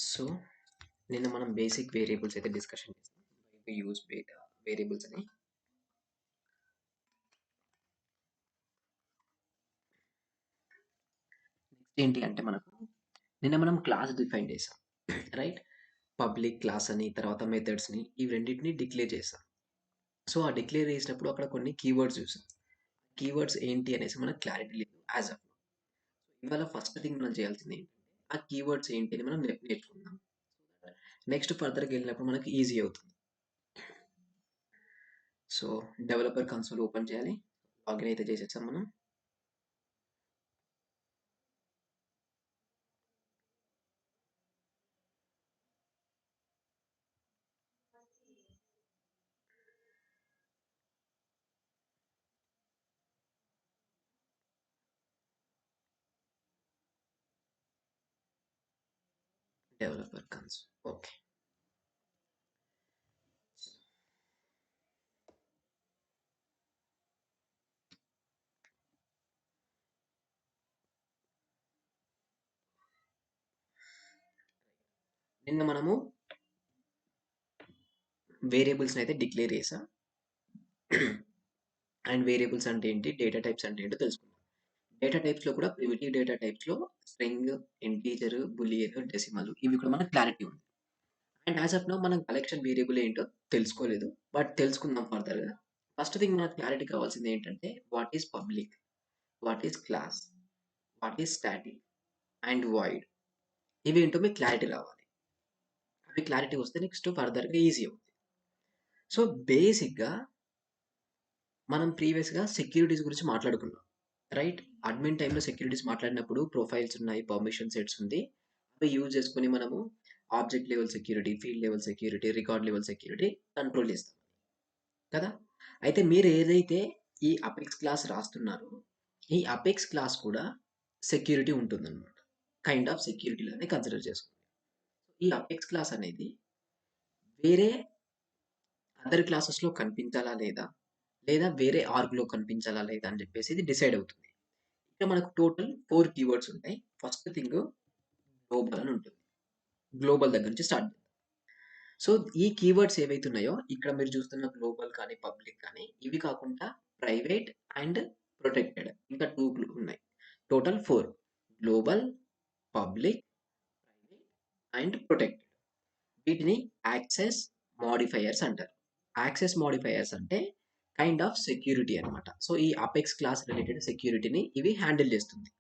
So, నిన్న మనం basic variables అయితే డిస్కషన్ చేసాం. వి యూజ్ వేరియబుల్స్ అని. నెక్స్ట్ ఏంటి అంటే నిన్న మనం క్లాస్ డిఫైన్ చేసాం. రైట్? పబ్లిక్ క్లాస్ అని, తర్వాత మెథడ్స్‌ని ఈ రెండిటిని డిక్లేర్ చేసాం. సో, ఆ డిక్లేర్ చేసినప్పుడు అక్కడ కొన్ని కీవర్డ్స్ చూసాం. కీవర్డ్స్ ఏంటి అనేసి మనకు క్లారిటీ లేదు యాస్ ఆఫ్ నౌ. ఇవాళ ఫస్ట్ థింగ్ మనం చేయాల్సింది ఏంటంటే, ఆ కీవర్డ్స్ ఏంటి అని మనం నేర్చుకుందాం. నెక్స్ట్ ఫర్దర్‌గా వెళ్ళినప్పుడు మనకి ఈజీ అవుతుంది. సో, డెవలపర్ కన్సోల్ ఓపెన్ చేయాలి. లాగిన్ అయితే చేసేసాం మనం. Developer console. ఓకే. నిన్న మనము వేరియబుల్స్‌ని అయితే డిక్లేర్ చేసాం. అండ్ వేరియబుల్స్ అంటే ఏంటి? డేటా టైప్స్ అంటే ఏంటో తెలుసుకున్నాం. డేటా టైప్స్‌లో కూడా ప్రిమిటివ్ డేటా టైప్స్‌లో స్ట్రింగ్, ఇంటీజర్, బూలియన్, డెసిమల్ ఇవి కూడా మనకు క్లారిటీ ఉంది. అండ్ యాస్ ఆఫ్ నౌ మనం కలెక్షన్ వేరియబుల్ ఏంటో తెలుసుకోలేదు. బట్ తెలుసుకుందాం ఫర్దర్‌గా. ఫస్ట్ థింగ్ మనకు క్లారిటీ కావాల్సింది ఏంటంటే what is public? What is class? What is static? And void. ఇవేంటో మీకు క్లారిటీ రావాలి. అవి క్లారిటీ వస్తే నెక్స్ట్ ఫర్దర్‌గా ఈజీ అవుతుంది. సో, బేసిక్‌గా మనం ప్రీవియస్‌గా సెక్యూరిటీస్ గురించి మాట్లాడుకున్నాం. రైట్? అడ్మిన్ టైమ్‌లో సెక్యూరిటీస్ మాట్లాడినప్పుడు ప్రొఫైల్స్ ఉన్నాయి, పర్మిషన్ సెట్స్ ఉంది. అవి యూజ్ చేసుకొని మనము object level security, field level security, record level security control చేస్తాం. కదా! అయితే మీరు ఏదైతే ఈ అపెక్స్ క్లాస్ రాస్తున్నారో, ఈ అపెక్స్ క్లాస్ కూడా సెక్యూరిటీ ఉంటుందన్నమాట. కైండ్ ఆఫ్ సెక్యూరిటీ లానే కన్సిడర్ చేసుకోండి. ఈ అపెక్స్ క్లాస్ అనేది వేరే అదర్ క్లాసెస్‌లో కనిపించాలా లేదా? లేదా వేరే ఆర్గ్‌లో కనిపించాలా లేదా? అని చెప్పేసి ఇది డిసైడ్ అవుతుంది. ఇక్కడ మనకు టోటల్ 4 కీవర్డ్స్ ఉంటాయి. ఫస్ట్ థింగ్ గ్లోబల్ అని ఉంటుంది. గ్లోబల్ దగ్గర నుంచి స్టార్ట్ చేద్దాం. సో, ఈ కీవర్డ్స్ ఏవైతే ఉన్నాయో ఇక్కడ మీరు చూస్తున్న గ్లోబల్ కానీ, పబ్లిక్ కానీ ఇవి కాకుండా ప్రైవేట్ అండ్ ప్రొటెక్టెడ్ ఇంకా 2 ఉన్నాయి. Total 4 global, public, private and protected. వీటిని యాక్సెస్ మోడిఫైయర్స్ అంటారు. యాక్సెస్ మోడిఫైయర్స్ అంటే కైండ్ ఆఫ్ సెక్యూరిటీ అన్నమాట. సో, ఈ అపెక్స్ క్లాస్ రిలేటెడ్ సెక్యూరిటీని ఇవి హ్యాండిల్ చేస్తుంది.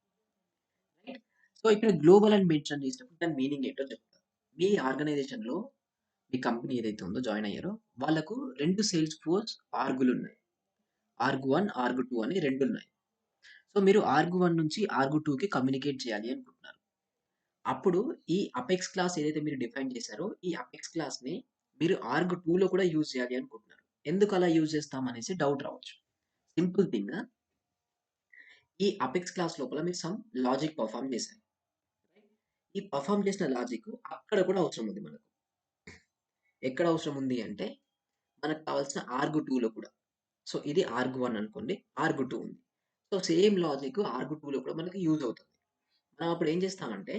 రైట్? సో, ఇక్కడ గ్లోబల్ అని మెన్షన్ చేసినప్పుడు దాని మీనింగ్ ఏంటో చెప్తాను. మీ ఆర్గనైజేషన్‌లో మీ కంపెనీ ఏదైతే ఉందో జాయిన్ అయ్యారో వాళ్ళకు 2 సేల్స్ ఫోర్స్ ఆర్గ్‌లున్నాయి. ఆర్గ్ 1, ఆర్గ్ 2 అని 2 ఉన్నాయి. సో, మీరు ఆర్గ్ 1 నుంచి ఆర్గ్ 2కి కమ్యూనికేట్ చేయాలి అనుకుంటున్నారు. అప్పుడు ఈ అపెక్స్ క్లాస్ ఏదైతే మీరు డిఫైన్ చేశారో ఈ అపెక్స్ క్లాస్‌ని మీరు ఆర్గ్ 2లో కూడా యూజ్ చేయాలి అనుకుంటున్నారు. ఎందుకు అలా యూజ్ చేస్తాం అనేసి డౌట్ రావచ్చు. సింపుల్ థింగ్ ఈ అపెక్స్ క్లాస్ లోపల మీరు సమ్ లాజిక్ పెర్ఫార్మ్ చేశారు. ఈ పెర్ఫార్మ్ చేసిన లాజిక్ అక్కడ కూడా అవసరం ఉంది మనకు. ఎక్కడ అవసరం ఉంది అంటే మనకు కావాల్సిన ఆర్గ్ 2లో కూడా. సో, ఇది ఆర్గ్ 1 అనుకోండి. ఆర్గ్ 2 ఉంది. సో, సేమ్ లాజిక్ ఆర్గ్ 2లో కూడా మనకి యూజ్ అవుతుంది. మనం అప్పుడు ఏం చేస్తామంటే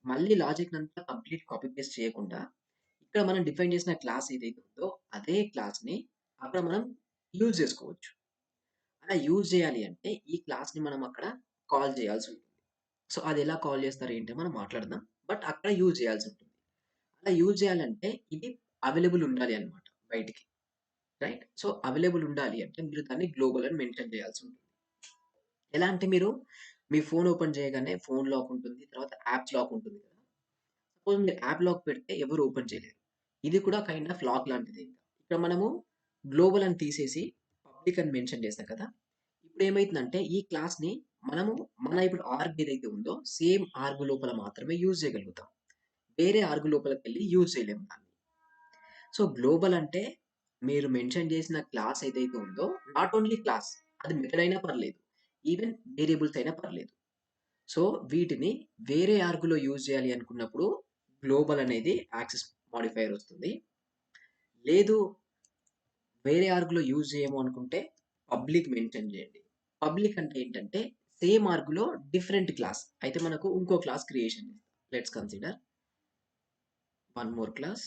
మళ్ళీ లాజిక్‌నంతా కంప్లీట్ కాపీ పేస్ట్ చేయకుండా ఇక్కడ మనం డిఫైన్ చేసిన క్లాస్ ఏదైతే ఉందో అదే క్లాస్‌ని అక్కడ మనం యూజ్ చేసుకోవచ్చు. అలా యూజ్ చేయాలి అంటే ఈ క్లాస్‌ని మనం అక్కడ కాల్ చేయాల్సి ఉంటుంది. సో, అదెలా కాల్ చేస్తారు ఏంటి మనం మాట్లాడదాం. బట్ అక్కడ యూజ్ చేయాల్సి ఉంటుంది. అలా యూజ్ చేయాలంటే ఇది అవైలబుల్ ఉండాలి అన్నమాట బయటికి. రైట్? సో, అవైలబుల్ ఉండాలి అంటే మీరు దాన్ని గ్లోబల్ అని మెన్షన్ చేయాల్సి ఉంటుంది. ఎలా అంటే మీరు మీ ఫోన్ ఓపెన్ చేయగానే ఫోన్ లాక్ ఉంటుంది. తర్వాత యాప్స్ లాక్ ఉంటుంది కదా! సపోజ్ మీరు యాప్ లాక్ పెడితే ఎవరు ఓపెన్ చేయలేరు. ఇది కూడా కైండ్ ఆఫ్ లాక్ లాంటిదే. ఇక్కడ మనము గ్లోబల్ అని తీసేసి పబ్లిక్ అని మెన్షన్ చేసాం కదా! ఇప్పుడు ఏమైతుందంటే ఈ క్లాస్‌ని మనము ఇప్పుడు ఆర్గ్ ఏదైతే ఉందో సేమ్ ఆర్గ్ లోపల మాత్రమే యూజ్ చేయగలుగుతాం. వేరే ఆర్గ్ లోపలికెళ్ళి యూజ్ చేయలేము దాన్ని. సో, గ్లోబల్ అంటే మీరు మెన్షన్ చేసిన క్లాస్ ఏదైతే ఉందో నాట్ ఓన్లీ క్లాస్ అది మెథడ్ అయినా పర్లేదు. ఈవెన్ వేరియబుల్స్ అయినా పర్లేదు. సో, వీటిని వేరే ఆర్గ్‌లో యూజ్ చేయాలి అనుకున్నప్పుడు గ్లోబల్ అనేది యాక్సెస్ మోడిఫైయర్ వస్తుంది. లేదు వేరే ఆర్గ్‌లో యూజ్ చేయము అనుకుంటే పబ్లిక్ మెన్షన్ చేయండి. పబ్లిక్ అంటే ఏంటంటే సేమ్ ఆర్గ్‌లో డిఫరెంట్ క్లాస్. అయితే మనకు ఇంకో క్లాస్ క్రియేషన్ చేస్తాం. Let's consider one more class.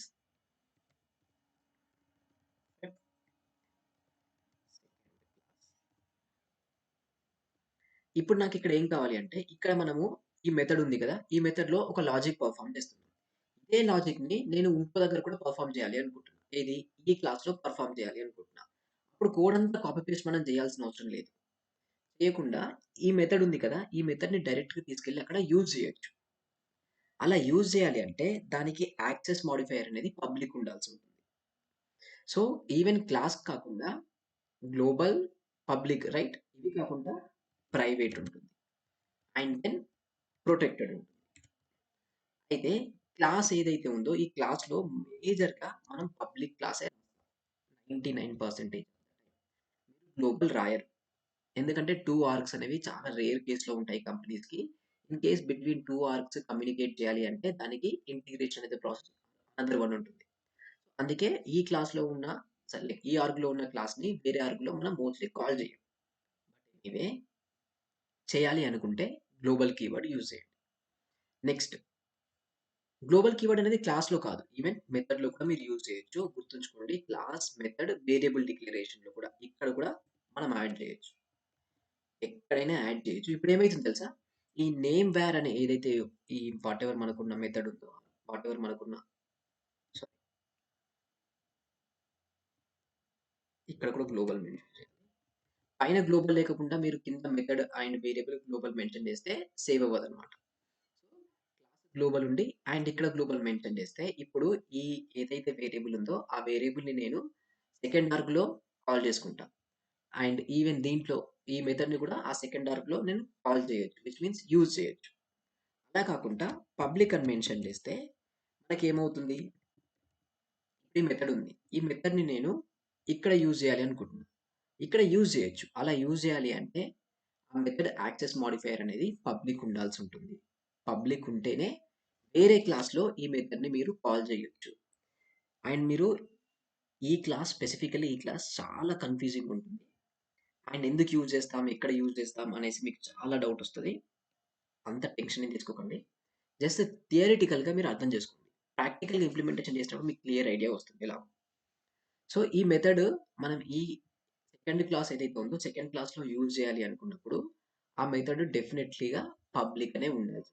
ఇప్పుడు నాకు ఇక్కడ ఏం కావాలి అంటే ఇక్కడ మనము ఈ మెథడ్ ఉంది కదా, ఈ మెథడ్ లో ఒక లాజిక్ పర్ఫామ్ చేస్తున్నాం. ఇదే లాజిక్ ని నేను ఇంకో దగ్గర కూడా పర్ఫామ్ చేయాలి అనుకుంటున్నా. ఏది ఈ క్లాస్ లో పర్ఫామ్ చేయాలి అనుకుంటున్నా. ఇప్పుడు కోడ్ అంతా కాపీ పేస్ట్ మనం చేయాల్సిన అవసరం లేదు. చేయకుండా ఈ మెథడ్ ఉంది కదా, ఈ మెథడ్ ని డైరెక్ట్ గా తీసుకెళ్ళి అక్కడ యూజ్ చేయొచ్చు. అలా యూజ్ చేయాలి అంటే దానికి యాక్సెస్ మోడిఫైయర్ అనేది పబ్లిక్ ఉండాల్సి ఉంటుంది. సో ఈవెన్ క్లాస్ కాకుండా గ్లోబల్, పబ్లిక్, రైట్, ఇవి కాకుండా ప్రైవేట్ ఉంటుంది అండ్ దెన్ ప్రొటెక్టెడ్ ఉంటుంది. అయితే క్లాస్ ఏదైతే ఉందో ఈ క్లాస్ లో మేజర్ గా మనం పబ్లిక్ క్లాస్ 99% గ్లోబల్ రాయరు. ఎందుకంటే టూ ఆర్గ్స్ అనేవి చాలా రేర్ కేసులో ఉంటాయి కంపెనీస్ కి. In case between two args communicate చేయాలి అంటే దానికి ఇంటిగ్రేషన్ అనేది ప్రాసెస్ అనదర్ వన్ ఉంటుంది. అందుకే ఈ క్లాస్ లో ఉన్న, సరే ఈ ఆర్గ్ లో ఉన్న క్లాస్ ని వేరే ఆర్గ్ లో మనం మోస్ట్లీ కాల్ చేయం. ఇవే చేయాలి అనుకుంటే గ్లోబల్ కీవర్డ్ యూజ్ చేయండి. నెక్స్ట్, గ్లోబల్ కీవర్డ్ అనేది క్లాస్ లో కాదు, ఈవెన్ మెథడ్ లో కూడా మీరు యూజ్ చేయొచ్చు. గుర్తుంచుకోండి, క్లాస్, మెథడ్, వేరియబుల్ డిక్లరేషన్ లో కూడా ఇక్కడ కూడా మనం యాడ్ చేయొచ్చు. ఎక్కడైనా యాడ్ చేయొచ్చు. ఇప్పుడు ఏమైతుంది తెలుసా, ఈ నేమ్ వేర్ అనే ఏదైతే ఈ వాట్ ఎవర్ మనకున్న మెథడ్ ఉందో, వాట్ ఎవర్ మనకున్న, సో ఇక్కడ కూడా గ్లోబల్ మెన్షన్ చేయండి. పైన గ్లోబల్ లేకుండా మీరు కింద method and variable global mention చేస్తే సేవ్ అవ్వదు అనమాట. గ్లోబల్ ఉండి అండ్ ఇక్కడ గ్లోబల్ మెన్షన్ చేస్తే ఇప్పుడు ఈ ఏదైతే వేరియబుల్ ఉందో ఆ వేరియబుల్ ని నేను సెకండ్ ఆర్గ్ లో కాల్ చేసుకుంటా. అండ్ ఈవెన్ దీంట్లో ఈ మెథడ్ ని కూడా ఆ సెకండ్ ఆర్గ్ లో నేను కాల్ చేయొచ్చు, విచ్ మీన్స్ యూజ్ చేయొచ్చు. అలా కాకుండా పబ్లిక్ అని మెన్షన్ చేస్తే మనకి ఏమవుతుంది, ఈ మెథడ్ ఉంది, ఈ మెథడ్ ని నేను ఇక్కడ యూజ్ చేయాలి అనుకుంటున్నాను, ఇక్కడ యూజ్ చేయొచ్చు. అలా యూజ్ చేయాలి అంటే ఆ మెథడ్ యాక్సెస్ మాడిఫైయర్ అనేది పబ్లిక్ ఉండాల్సి ఉంటుంది. పబ్లిక్ ఉంటేనే వేరే క్లాస్ లో ఈ మెథడ్ ని మీరు కాల్ చేయొచ్చు. అండ్ మీరు ఈ క్లాస్ స్పెసిఫికలీ ఈ క్లాస్ చాలా కన్ఫ్యూజింగ్ ఉంటుంది. అండ్ ఎందుకు యూజ్ చేస్తాం, ఎక్కడ యూజ్ చేస్తాం అనేసి మీకు చాలా డౌట్ వస్తుంది. అంత టెన్షన్ ఏం తీసుకోకండి. జస్ట్ థియరిటికల్ గా మీరు అర్థం చేసుకోండి. ప్రాక్టికల్ ఇంప్లిమెంటేషన్ చేసినప్పుడు మీకు క్లియర్ ఐడియా వస్తుంది ఎలా. సో ఈ మెథడ్ మనం ఈ సెకండ్ క్లాస్ ఏదైతే ఉందో సెకండ్ క్లాస్ లో యూజ్ చేయాలి అనుకున్నప్పుడు ఆ మెథడ్ డెఫినెట్లీగా పబ్లిక్ అనే ఉండాలి.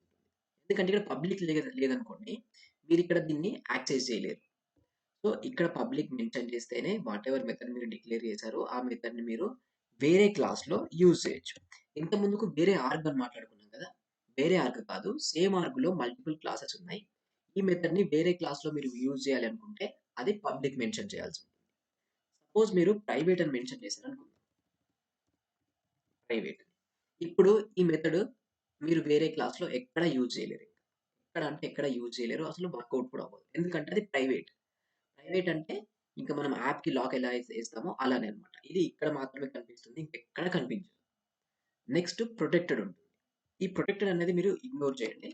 ఎందుకంటే ఇక్కడ పబ్లిక్ లేదనుకోండి, మీరు ఇక్కడ దీన్ని యాక్సెస్ చేయలేరు. సో ఇక్కడ పబ్లిక్ మెన్షన్ చేస్తేనే వాట్ ఎవర్ మెథడ్ మీరు డిక్లేర్ చేశారో ఆ మెథడ్ ని మీరు వేరే క్లాస్ లో యూజ్ చేయొచ్చు. ఇంత ముందుకు వేరే ఆర్గ్ అని మాట్లాడుకున్నాం కదా, వేరే ఆర్గ్ కాదు, సేమ్ ఆర్గ్ లో మల్టిపుల్ క్లాసెస్ ఉన్నాయి. ఈ మెథడ్ ని వేరే క్లాస్ లో మీరు యూజ్ చేయాలి అనుకుంటే అది పబ్లిక్ మెన్షన్ చేయాల్సి ఉంటుంది. సపోజ్ మీరు ప్రైవేట్ అని మెన్షన్ చేశారు అనుకుందాం, ప్రైవేట్. ఇప్పుడు ఈ మెథడ్ మీరు వేరే క్లాస్ లో ఎక్కడ యూజ్ చేయలేరు. ఎక్కడ అంటే ఎక్కడ యూజ్ చేయలేరు, అసలు వర్కౌట్ కూడా అవ్వదు. ఎందుకంటే అది ప్రైవేట్. ప్రైవేట్ అంటే ఇంకా మనం యాప్ కి లాక్ ఎలా వేస్తామో అలానే అనమాట. ఇది ఇక్కడ మాత్రమే కనిపిస్తుంది, ఇంకెక్కడ కనిపించదు. నెక్స్ట్ ప్రొటెక్టెడ్ ఉంటుంది. ఈ ప్రొటెక్టెడ్ అనేది మీరు ఇగ్నోర్ చేయండి.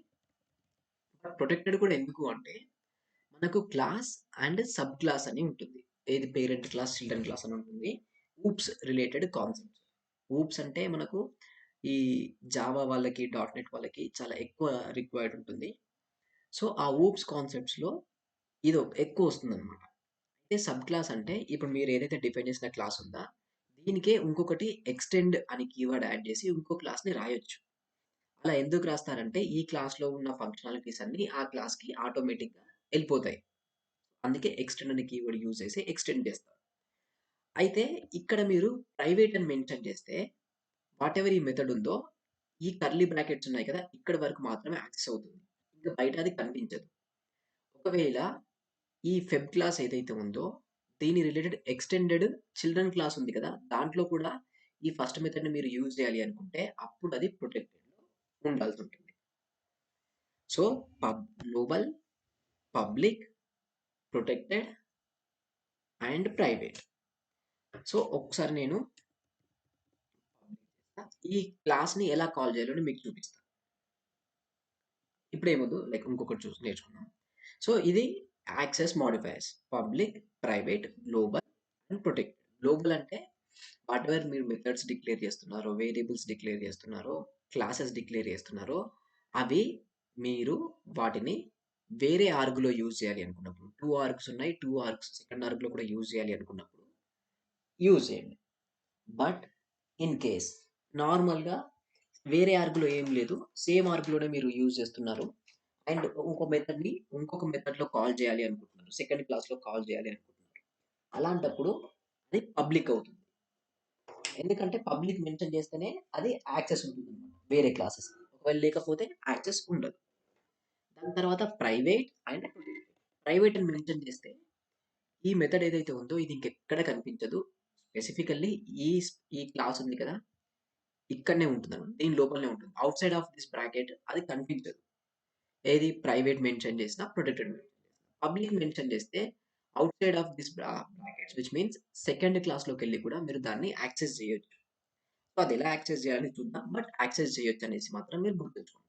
ప్రొటెక్టెడ్ కూడా ఎందుకు అంటే మనకు క్లాస్ అండ్ సబ్ క్లాస్ అని ఉంటుంది. ఏది పేరెంట్ క్లాస్, చిల్డ్రన్ క్లాస్ అని ఉంటుంది. Oops related concepts. ఊప్స్ అంటే మనకు ఈ జావా వాళ్ళకి, డాట్ నెట్ వాళ్ళకి చాలా ఎక్కువ రిక్వైర్డ్ ఉంటుంది. సో ఆ ఊప్స్ కాన్సెప్ట్స్ లో ఇది ఎక్కువ వస్తుంది అనమాట. అయితే సబ్ క్లాస్ అంటే ఇప్పుడు మీరు ఏదైతే డిఫైన్ చేసిన క్లాస్ ఉందా దీనికే ఇంకొకటి ఎక్స్టెండ్ అని కీవర్డ్ యాడ్ చేసి ఇంకో క్లాస్ ని రాయొచ్చు. అలా ఎందుకు రాస్తారంటే ఈ క్లాస్ లో ఉన్న ఫంక్షనాలిటీస్ అన్ని ఆ క్లాస్ కి ఆటోమేటిక్ గా వెళ్ళిపోతాయి. అందుకే ఎక్స్టెండ్ అనే కీవర్డ్ యూజ్ చేసి ఎక్స్టెండ్ చేస్తారు. అయితే ఇక్కడ మీరు ప్రైవేట్ అని మెన్షన్ చేస్తే వాట్ ఎవర్ ఈ మెథడ్ ఉందో ఈ కర్లీ బ్రాకెట్స్ ఉన్నాయి కదా ఇక్కడ వరకు మాత్రమే యాక్సెస్ అవుతుంది, ఇంకా బయట అది కనిపించదు. ఒకవేళ ఈ ఫెబ్ క్లాస్ ఏదైతే ఉందో దీని రిలేటెడ్ ఎక్స్టెండెడ్ చిల్డ్రన్ క్లాస్ ఉంది కదా దాంట్లో కూడా ఈ ఫస్ట్ మెథడ్ ని మీరు యూజ్ చేయాలి అనుకుంటే అప్పుడు అది ప్రొటెక్టెడ్ లో ఉండాల్సి ఉంటుంది. So global, public, protected and private. So ఒకసారి నేను ఈ క్లాస్ ని ఎలా కాల్ చేయాలో మీకు చూపిస్తాను. ఇప్పుడు ఏమొద్దు, లైక్ ఇంకొకటి చూసి నేర్చుకుందాం. సో ఇది access modifiers public, private, global and protected. Global అంటే వాట్ ఎవర్ మీరు మెథడ్స్ డిక్లేర్ చేస్తున్నారో, వేరియబుల్స్ డిక్లేర్ చేస్తున్నారో, క్లాసెస్ డిక్లేర్ చేస్తున్నారో అవి మీరు వాటిని వేరే ఆర్గ్‌లో యూజ్ చేయాలి అనుకున్నప్పుడు 2 ఆర్గ్స్ ఉన్నాయి. 2 ఆర్గ్స్ సెకండ్ ఆర్గ్‌లో కూడా యూజ్ చేయాలి అనుకున్నప్పుడు యూజ్ చేయండి. బట్ ఇన్ కేస్ నార్మల్‌గా వేరే ఆర్గ్‌లో ఏం లేదు. సేమ్ ఆర్గ్‌లోనే మీరు యూజ్ చేస్తున్నారు. అండ్ ఇంకొక మెథడ్‌లో కాల్ చేయాలి అనుకుంటున్నారు. సెకండ్ క్లాస్‌లో కాల్ చేయాలి అనుకుంటున్నారు. అలాంటప్పుడు అది పబ్లిక్ అవుతుంది. ఎందుకంటే పబ్లిక్ మెన్షన్ చేస్తేనే అది యాక్సెస్ ఉంటుందన్నమాట వేరే క్లాసెస్. ఒకవేళ లేకపోతే యాక్సెస్ ఉండదు. దాని తర్వాత ప్రైవేట్ అండ్ ప్రొటెక్టెడ్. ప్రైవేట్ అని మెన్షన్ చేస్తే ఈ మెథడ్ ఏదైతే ఉందో ఇది ఇంకెక్కడ కనిపించదు. స్పెసిఫికల్లీ ఈ ఈ క్లాస్ ఉంది కదా! ఇక్కడనే ఉంటుందన్నమాట. దీని లోపలనే ఉంటుంది. ఔట్‌సైడ్ ఆఫ్ దిస్ బ్రాకెట్ అది కనిపించదు. ఏది ప్రైవేట్ మెన్షన్ చేసినా, ప్రొటెక్టెడ్ మెన్షన్ చేసినా. పబ్లిక్ మెన్షన్ చేస్తే outside of this brackets which means second క్లాస్‌లోకెళ్ళి కూడా మీరు దాన్ని యాక్సెస్ చేయొచ్చు. సో, అదెలా యాక్సెస్ జేయాలి చూద్దాం. బట్ యాక్సెస్ చేయొచ్చనేసి మాత్రం మీరు గుర్తుంచుకోండి.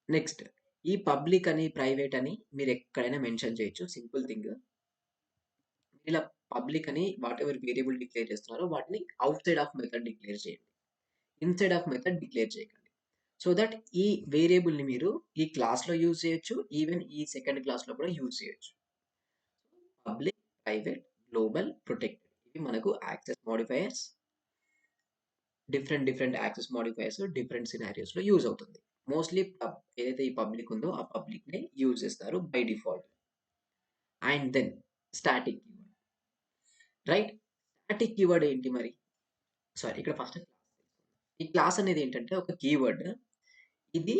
నెక్స్ట్ ఈ పబ్లిక్ అని, ప్రైవేట్ అని మీరెక్కడైనా మెన్షన్ చేయొచ్చు. Simple thing. ఇలా పబ్లిక్ అని వాటెవర్ వేరియబుల్ డిక్లేర్ చేస్తున్నారో వాటిని ఔట్‌సైడ్ ఆఫ్ మెథడ్ డిక్లేర్ చేయండి. ఇన్‌సైడ్ ఆఫ్ మెథడ్ డిక్లేర్ చేయకండి. సో దట్ ఈ వేరియబుల్‌ని మీరు ఈ క్లాస్‌లో యూజ్ చేయొచ్చు. ఈవెన్ ఈ సెకండ్ క్లాస్‌లో కూడా యూజ్ చేయొచ్చు. పబ్లిక్, ప్రైవేట్, గ్లోబల్, ప్రొటెక్టెడ్ ఇవి మనకు access modifiers. Different access modifiers different సినారియోస్‌లో యూజ్ అవుతుంది. మోస్ట్‌లీ ఏదైతే ఈ పబ్లిక్ ఉందో ఆ పబ్లిక్‌నే యూజ్ చేస్తారు by default. And then static keyword. Right? Static keyword ఏంటి మరి? సారీ ఇక్కడ ఫస్ట్ ఈ క్లాస్ అనేది ఏంటంటే ఒక కీవర్డ్. ఇది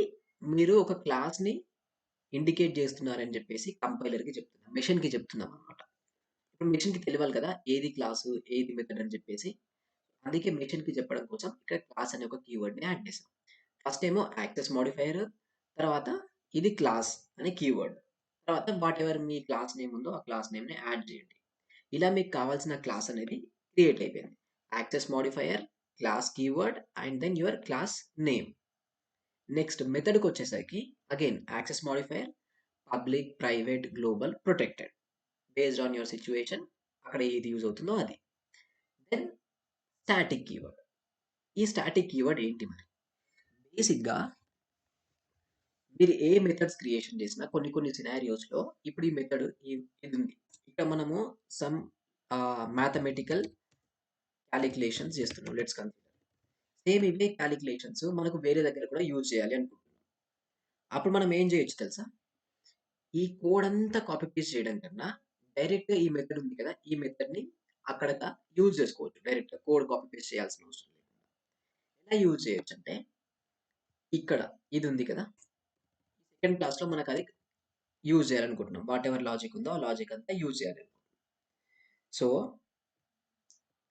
మీరు ఒక క్లాస్‌ని ఇండికేట్ చేస్తున్నారని చెప్పేసి కంపైలర్‌కి చెప్తున్నాం. మెషిన్‌కి చెప్తున్నాం అన్నమాట. ఇప్పుడు మెషిన్‌కి తెలవాలి కదా! ఏది క్లాసు, ఏది మెథడ్ అని చెప్పేసి. అందుకే మెషిన్‌కి చెప్పడం కోసం ఇక్కడ క్లాస్ అనే ఒక కీవర్డ్‌ని యాడ్ చేసాం. ఫస్ట్ ఏమో యాక్సెస్ మోడిఫైయర్, తర్వాత ఇది క్లాస్ అనే కీవర్డ్. తర్వాత వాటెవర్ మీ క్లాస్ నేమ్ ఉందో ఆ క్లాస్ నేమ్‌ని యాడ్ చేయండి. ఇలా మీకు కావాల్సిన క్లాస్ అనేది క్రియేట్ అయిపోయింది. Access modifier, class keyword and then your class name. Next మెథడ్‌కొచ్చేసరికి again access modifier, public, private, global, protected. Based on your situation అక్కడ ఏది యూజ్ అవుతుందో అది. Then static keyword. ఈ స్టాటిక్ కీవర్డ్ ఏంటి మరి? బేసిక్‌గా మీరు ఏ మెథడ్స్ క్రియేషన్ చేసినా కొన్ని సినారియోస్‌లో ఇప్పుడు ఈ మెథడ్ ఇది ఉంది. ఇక్కడ మనము సమ్ మ్యాథమెటికల్ కాలిక్యులేషన్స్ చేస్తున్నాం. Let's consider. సేమ్ ఇవే కాలిక్యులేషన్స్ మనకు వేరే దగ్గర కూడా యూజ్ చేయాలి అనుకుంటున్నాం. అప్పుడు మనం ఏం చేయొచ్చు తెలుసా? ఈ కోడ్ అంతా కాపీ పేస్ట్ చేయడం కన్నా డైరెక్ట్‌గా ఈ మెథడ్ ఉంది కదా! ఈ మెథడ్‌ని అక్కడ యూజ్ చేసుకోవచ్చు. డైరెక్ట్‌గా కోడ్ కాపీ పేస్ట్ చేయాల్సిన అవసరం లేదు. ఎలా యూజ్ చేయొచ్చంటే ఇక్కడ ఇది ఉంది కదా! సెకండ్ క్లాస్‌లో మనకది యూజ్ చేయాలనుకుంటున్నాం. వాటెవర్ లాజిక్ ఉందో ఆ లాజిక్ అంతా యూజ్ చేయాలి. సో,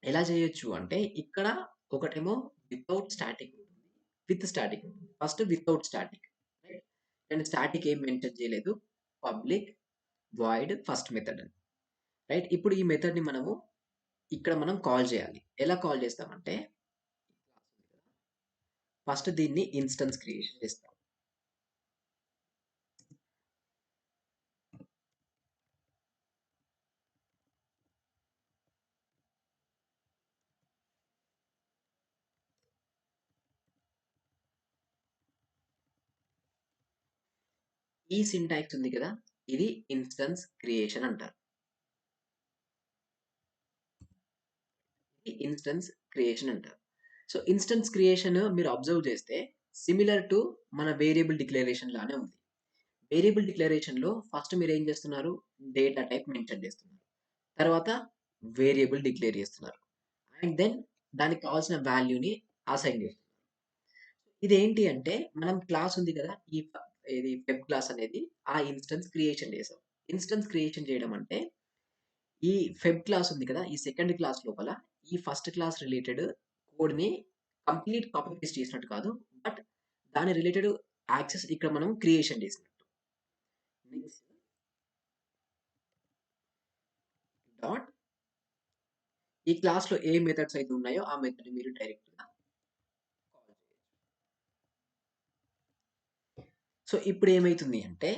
ఎలా చేయొచ్చు అంటే ఇక్కడ ఒకటేమో వితౌట్ స్టాటిక్ ఉంటుంది. విత్ స్టాటిక్ ఉంటుంది. First without static. రైట్? నేను స్టాటిక్ ఏం మెన్షన్ చేయలేదు. పబ్లిక్ వాయిడ్ ఫస్ట్ మెథడ్ అని. రైట్? ఇప్పుడు ఈ మెథడ్‌ని మనము ఇక్కడ మనం కాల్ చేయాలి. ఎలా కాల్ చేస్తామంటే ఫస్ట్ దీన్ని ఇన్‌స్టన్స్ క్రియేషన్ చేస్తాం. ఈ సింటాక్స్ ఉంది కదా! ఇది ఇన్‌స్టన్స్ క్రియేషన్ అంటారు. ఇది ఇన్‌స్టన్స్ క్రియేషన్ అంటారు. సో, ఇన్‌స్టన్స్ క్రియేషన్ మీరు అబ్జర్వ్ చేస్తే సిమిలర్ టు మన వేరియబుల్ డిక్లరేషన్ లానే ఉంది. వేరియబుల్ డిక్లరేషన్‌లో ఫస్ట్ మీరేం చేస్తున్నారు? డేటా టైప్ మెన్షన్ చేస్తున్నారు. తర్వాత వేరియబుల్ డిక్లేర్ చేస్తున్నారు. అండ్ దెన్ దానికి కావాల్సిన వాల్యూని అసైన్ చేస్తున్నారు. ఇదేంటి అంటే మనం క్లాస్ ఉంది కదా! ఇది వెబ్ క్లాస్ అనేది ఆ ఇన్‌స్టన్స్ క్రియేషన్ చేసాం. ఇన్‌స్టన్స్ క్రియేషన్ చేయడం అంటే ఈ ఫెబ్ క్లాస్ ఉంది కదా! ఈ సెకండ్ క్లాస్ లోపల ఈ ఫస్ట్ క్లాస్ రిలేటెడ్ కోడ్‌ని కంప్లీట్ కాపీ పేస్ట్ చేసినట్టు కాదు. బట్ దాని రిలేటెడ్ యాక్సెస్ ఇక్కడ మనం క్రియేషన్ చేసినట్టు. నెక్స్ట్ డాట్ ఈ క్లాస్‌లో ఏ మెథడ్స్ అయితే ఉన్నాయో ఆ మెథడ్‌ని మీరు డైరెక్ట్‌గా కాల్ చేయొచ్చు. సో, ఇప్పుడు ఏమైతుంది అంటే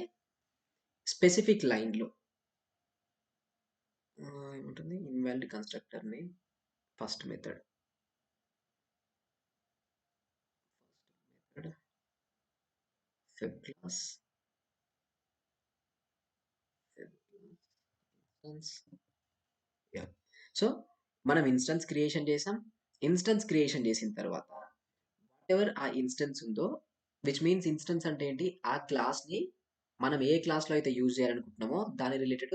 స్పెసిఫిక్ లైన్‌లో ఏముంటుంది invalid constructor name first method. First method Feb class instance. Yeah! So, మనం ఇన్‌స్టన్స్ క్రియేషన్ చేసాం. ఇన్‌స్టన్స్ క్రియేషన్ చేసిన తర్వాత వాటెవర్ ఆ ఇన్‌స్టన్స్ ఉందో విచ్ మీన్స్ ఇన్‌స్టన్స్ అంటే ఏంటి? ఆ క్లాస్‌ని మనం ఏ క్లాస్‌లో అయితే యూజ్ చేయాలనుకుంటున్నామో దాని related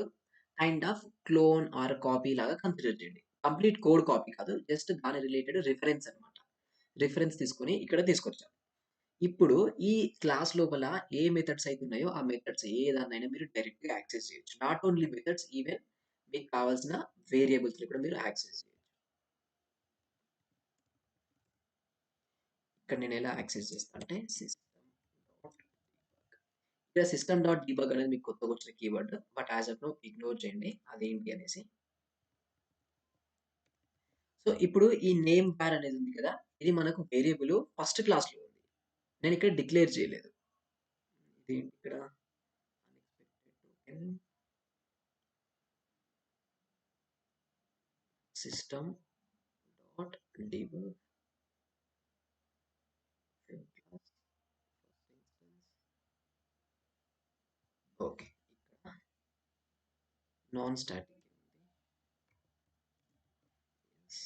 kind of clone or copy లాగా కన్సిడర్ చేయండి. కంప్లీట్ కోడ్ కాపీ కాదు. జస్ట్ దాని రిలేటెడ్ రిఫరెన్స్ అన్నమాట. రిఫరెన్స్ తీసుకొని ఇక్కడ తీసుకొచ్చాం. ఇప్పుడు ఈ క్లాస్ లోపల ఏ మెథడ్స్ అయితే ఉన్నాయో ఆ మెథడ్స్ ఏదాన్నైనా మీరు డైరెక్ట్‌గా యాక్సెస్ చేయొచ్చు. నాట్ ఓన్లీ మెథడ్స్ ఈవెన్ మీకు కావాల్సిన వేరియబుల్స్‌ని కూడా మీరు యాక్సెస్ చేయొచ్చు. ఇక్కడ నేను ఎలా యాక్సెస్ చేస్తా అంటే ఇక్కడ సిస్టమ్ డాట్ డీబగ్ అనేది మీకు కొత్తగా వచ్చిన keyword. But as of now ignore చేయండి. అదేంటి అనేసి. సో, ఇప్పుడు ఈ నేమ్ బార్ అనేది ఉంది కదా! ఇది మనకు వేరియబుల్ ఫస్ట్ క్లాస్‌లో ఉంది. నేను ఇక్కడ డిక్లేర్ చేయలేదు. ఇదేంటి ఇక్కడ unexpected token system dot debug class first instance. Okay. ఇక్కడ నాన్ స్టాటిక్ ఉంది. యెస్.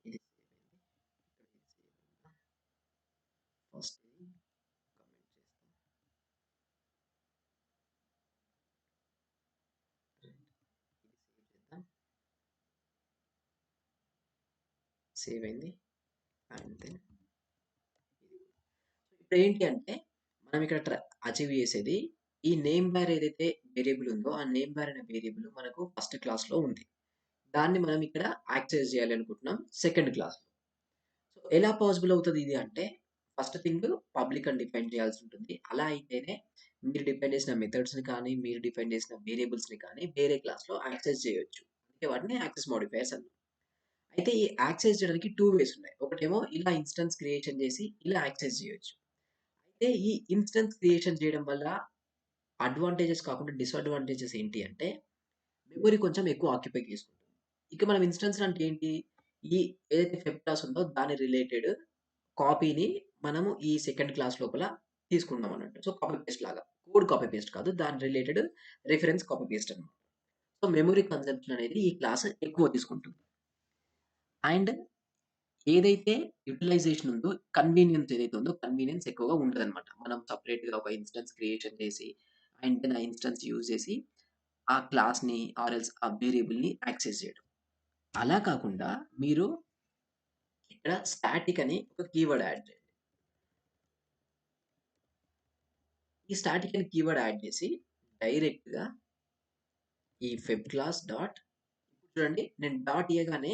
ఇది సేవ్ అయింది. ఇక్కడ ఇది సేవ్ అయిందా? ఫస్ట్ ఇది కమెంట్ చేస్తా. అండ్ ఇది సేవ్ చేద్దాం. సేవ్ అయింది. అండ్ దెన్ ఇది. ఇప్పుడేంటి అంటే మనం ఇక్కడ అచీవ్ చేసేది ఈ నేమ్ బార్ ఏదైతే వేరియబుల్ ఉందో ఆ నేమ్ బార్ అనే వేరియబుల్ మనకు ఫస్ట్ క్లాస్‌లో ఉంది. దాన్ని మనం ఇక్కడ యాక్సెస్ చేయాలి అనుకుంటున్నాం సెకండ్ క్లాస్‌లో. సో, ఎలా పాసిబుల్ అవుతది ఇది అంటే ఫస్ట్ థింగ్ పబ్లిక్ అని డిఫైన్ చేయాల్సి ఉంటుంది. అలా అయితేనే మీరు డిఫైన్ చేసిన మెథడ్స్‌ని కానీ, మీరు డిఫైన్ చేసిన వేరియబుల్స్‌ని కానీ వేరే క్లాస్‌లో యాక్సెస్ చేయొచ్చు. అందుకే వాటిని యాక్సెస్ మోడిఫైయర్స్ అంటాం. అయితే ఈ యాక్సెస్ చేయడానికి 2 వేస్ ఉన్నాయి. ఒకటేమో ఇలా ఇన్‌స్టాన్స్ క్రియేషన్ చేసి ఇలా యాక్సెస్ చేయొచ్చు. అయితే ఈ ఇన్‌స్టాన్స్ క్రియేషన్ చేయడం వల్ల అడ్వాంటేజెస్ కాకుండా డిసడ్వాంటేజెస్ ఏంటి అంటే, మెమరీ కొంచెం ఎక్కువ ఆక్యుపై చేసుకుంటుంది. ఇక మనం ఇన్‌స్టాన్స్ అంటే ఏంటి? ఈ ఏదైతే ఫెబ్ క్లాస్ ఉందో దాని రిలేటెడ్ కాపీని మనము ఈ సెకండ్ క్లాస్ లోపల తీసుకున్నాం అన్నట్టు. సో, కాపీ పేస్ట్ లాగా. కోడ్ కాపీ పేస్ట్ కాదు. దాని రిలేటెడ్ రిఫరెన్స్ కాపీ పేస్ట్ అన్నమాట. సో, మెమరీ కన్జంప్షన్ అనేది ఈ క్లాస్ ఎక్కువ తీసుకుంటుంది. అండ్ ఏదైతే యుటిలైజేషన్ ఉందో, కన్వీనియన్స్ ఏదైతే ఉందో, కన్వీనియన్స్ ఎక్కువగా ఉండదనమాట. మనం సెపరేట్‌గా ఒక ఇన్‌స్టాన్స్ క్రియేషన్ చేసి, అండ్ దెన్ ఆ ఇన్‌స్టాన్స్ యూజ్ చేసి, ఆ క్లాస్‌ని ఆర్ ఎల్స్ ఆ వేరియబుల్‌ని యాక్సెస్ చేయడం. అలా కాకుండా మీరు ఇక్కడ స్టాటిక్ అని ఒక కీవర్డ్ యాడ్ చేయండి. ఈ స్టాటిక్ అని కీవర్డ్ యాడ్ చేసి, డైరెక్ట్‌గా ఈ ఫెబ్ క్లాస్ డాట్ చూడండి నేను డాట్ ఇయ్యగానే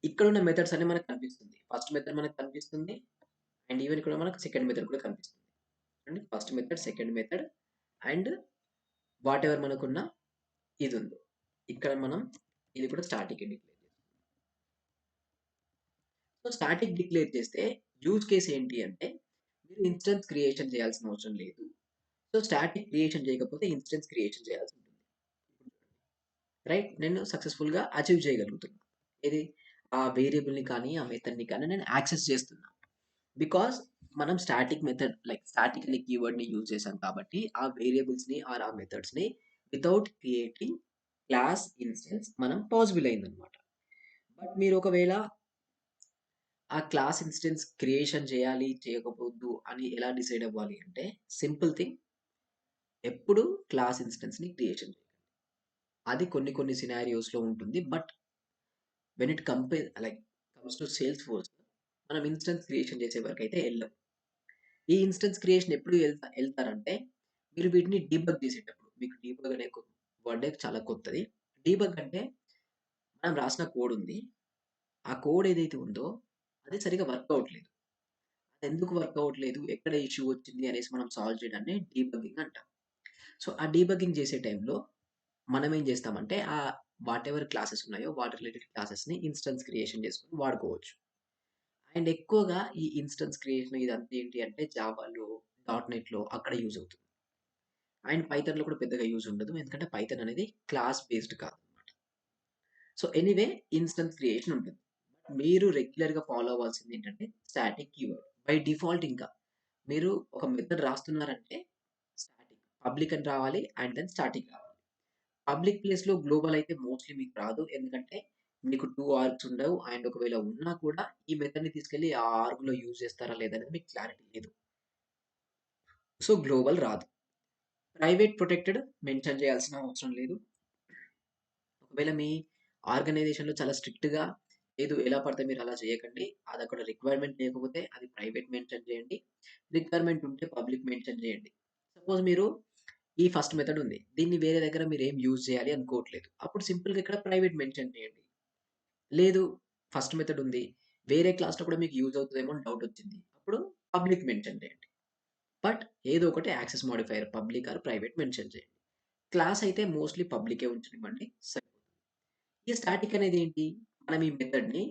ఇక్కడున్న మెథడ్స్ అన్నీ మనకు కనిపిస్తుంది. ఫస్ట్ మెథడ్ మనకు కనిపిస్తుంది. అండ్ ఈవెన్ ఇక్కడ మనకు సెకండ్ మెథడ్ కూడా కనిపిస్తుంది. చూడండి first method, second method and whatever మనకున్న ఇదుందో. ఇక్కడ మనం ఇది కూడా స్టాటిక్ డిక్లేర్ చేస్తాం. సో, స్టాటిక్ డిక్లేర్ చేస్తే యూజ్ కేస్ ఏంటి అంటే, మీరు ఇన్‌స్టాన్స్ క్రియేషన్ చేయాల్సిన అవసరం లేదు. సో, స్టాటిక్ క్రియేషన్ చేయకపోతే ఇన్‌స్టాన్స్ క్రియేషన్ చేయాల్సి ఉంటుంది. రైట్? నేను సక్సెస్‌ఫుల్‌గా అచీవ్ చేయగలుగుతున్నా. ఏది? ఆ వేరియబుల్‌ని కానీ, ఆ మెథడ్‌ని కానీ నేను యాక్సెస్ చేస్తున్నా. బికాజ్ మనం స్టాటిక్ మెథడ్ లైక్ స్టాటిక్ అనే కీవర్డ్‌ని యూజ్ చేసాం కాబట్టి, ఆ వేరియబుల్స్‌ని ఆర్ ఆ మెథడ్స్‌ని వితౌట్ క్రియేటింగ్ క్లాస్ ఇన్‌స్టాన్స్ మనం పాసిబుల్ అయిందన్నమాట. బట్ మీరు ఒకవేళ ఆ క్లాస్ ఇన్‌స్టాన్స్ క్రియేషన్ చేయాలి, చేయకపోవద్దు అని ఎలా డిసైడ్ అవ్వాలి అంటే, సింపుల్ థింగ్ ఎప్పుడు క్లాస్ ఇన్‌స్టాన్స్‌ని క్రియేషన్ చేయాలి. అది కొన్ని కొన్ని సినారియోస్‌లో ఉంటుంది. But when it like comes to Salesforce మనం ఇన్‌స్టాన్స్ క్రియేషన్ చేసే వరకైతే ఎళ్ళం. ఈ ఇన్‌స్టాన్స్ క్రియేషన్ ఎప్పుడు ఎళ్తారంటే, మీరు వీటిని డీబగ్ చేసేటప్పుడు. మీకు డీబగ్ అనే వర్డే చాలా కొత్తది. డీబగ్ అంటే మనం రాసిన కోడ్ ఉంది. ఆ కోడ్ ఏదైతే ఉందో అది సరిగ్గా వర్క్ అవ్వట్లేదు. అదెందుకు వర్క్ అవ్వట్లేదు? ఎక్కడ ఇష్యూ వచ్చింది అనేసి మనం సాల్వ్ చేయడాన్ని డీబగ్గింగ్ అంటాం. సో, ఆ డీబగ్గింగ్ చేసే టైంలో మనం ఏం చేస్తామంటే వాటెవర్ క్లాసెస్ ఉన్నాయో వాటి రిలేటెడ్ క్లాసెస్‌ని ఇన్‌స్టాన్స్ క్రియేషన్ చేసుకొని వాడుకోవచ్చు. అండ్ ఎక్కువగా ఈ ఇన్‌స్టాన్స్ క్రియేషన్ ఇదంతా ఏంటి అంటే జావాలో, డాట్ నెట్‌లో అక్కడ యూజ్ అవుతుంది. అండ్ పైథాన్‌లో కూడా పెద్దగా యూజ్ ఉండదు. ఎందుకంటే పైథాన్ అనేది క్లాస్ బేస్డ్ కాదనమాట. సో, ఎనీవే ఇన్‌స్టాన్స్ క్రియేషన్ ఉంటుంది. మీరు రెగ్యులర్‌గా ఫాలో అవ్వాల్సింది ఏంటంటే స్టాటిక్ కీవర్డ్. బై డిఫాల్ట్ ఇంకా మీరు ఒక మెథడ్ రాస్తున్నారంటే స్టాటిక్. పబ్లిక్ అని రావాలి అండ్ దెన్ స్టాటిక్ రావాలి. పబ్లిక్ ప్లేస్‌లో గ్లోబల్ అయితే మోస్ట్‌లీ మీకు రాదు. ఎందుకంటే మీకు 2 ఆర్గ్స్ ఉండవు. అండ్ ఒకవేళ ఉన్నా కూడా ఈ మెథడ్‌ని తీసుకెళ్ళి ఆ ఆర్గ్‌లో యూజ్ చేస్తారా లేదా అనేది మీకు క్లారిటీ లేదు. సో, గ్లోబల్ రాదు. ప్రైవేట్ ప్రొటెక్టెడ్ మెన్షన్ చేయాల్సిన అవసరం లేదు. ఒకవేళ మీ ఆర్గనైజేషన్‌లో చాలా స్ట్రిక్ట్‌గా లేదు ఎలా పడితే మీరు అలా చేయకండి. అదక్కడ రిక్వైర్మెంట్ లేకపోతే అది ప్రైవేట్ మెన్షన్ చేయండి. రిక్వైర్మెంట్ ఉంటే పబ్లిక్ మెన్షన్ చేయండి. సపోజ్ మీరు ఈ ఫస్ట్ మెథడ్ ఉంది. దీన్ని వేరే దగ్గర మీరేం యూజ్ చేయాలి అనుకోవట్లేదు. అప్పుడు సింపుల్‌గా ఇక్కడ ప్రైవేట్ మెన్షన్ చేయండి. లేదు ఫస్ట్ మెథడ్ ఉంది. వేరే క్లాస్‌లో కూడా మీకు యూజ్ అవుతదేమో అని డౌట్ వచ్చింది. అప్పుడు పబ్లిక్ మెన్షన్ చేయండి. బట్ ఏదో ఒకటి access modifier public or private mention చేయండి. క్లాస్ అయితే మోస్ట్‌లీ పబ్లికే ఉంచనివ్వండి. ఈ స్టాటిక్ అనేది ఏంటి? మనం ఈ మెథడ్‌ని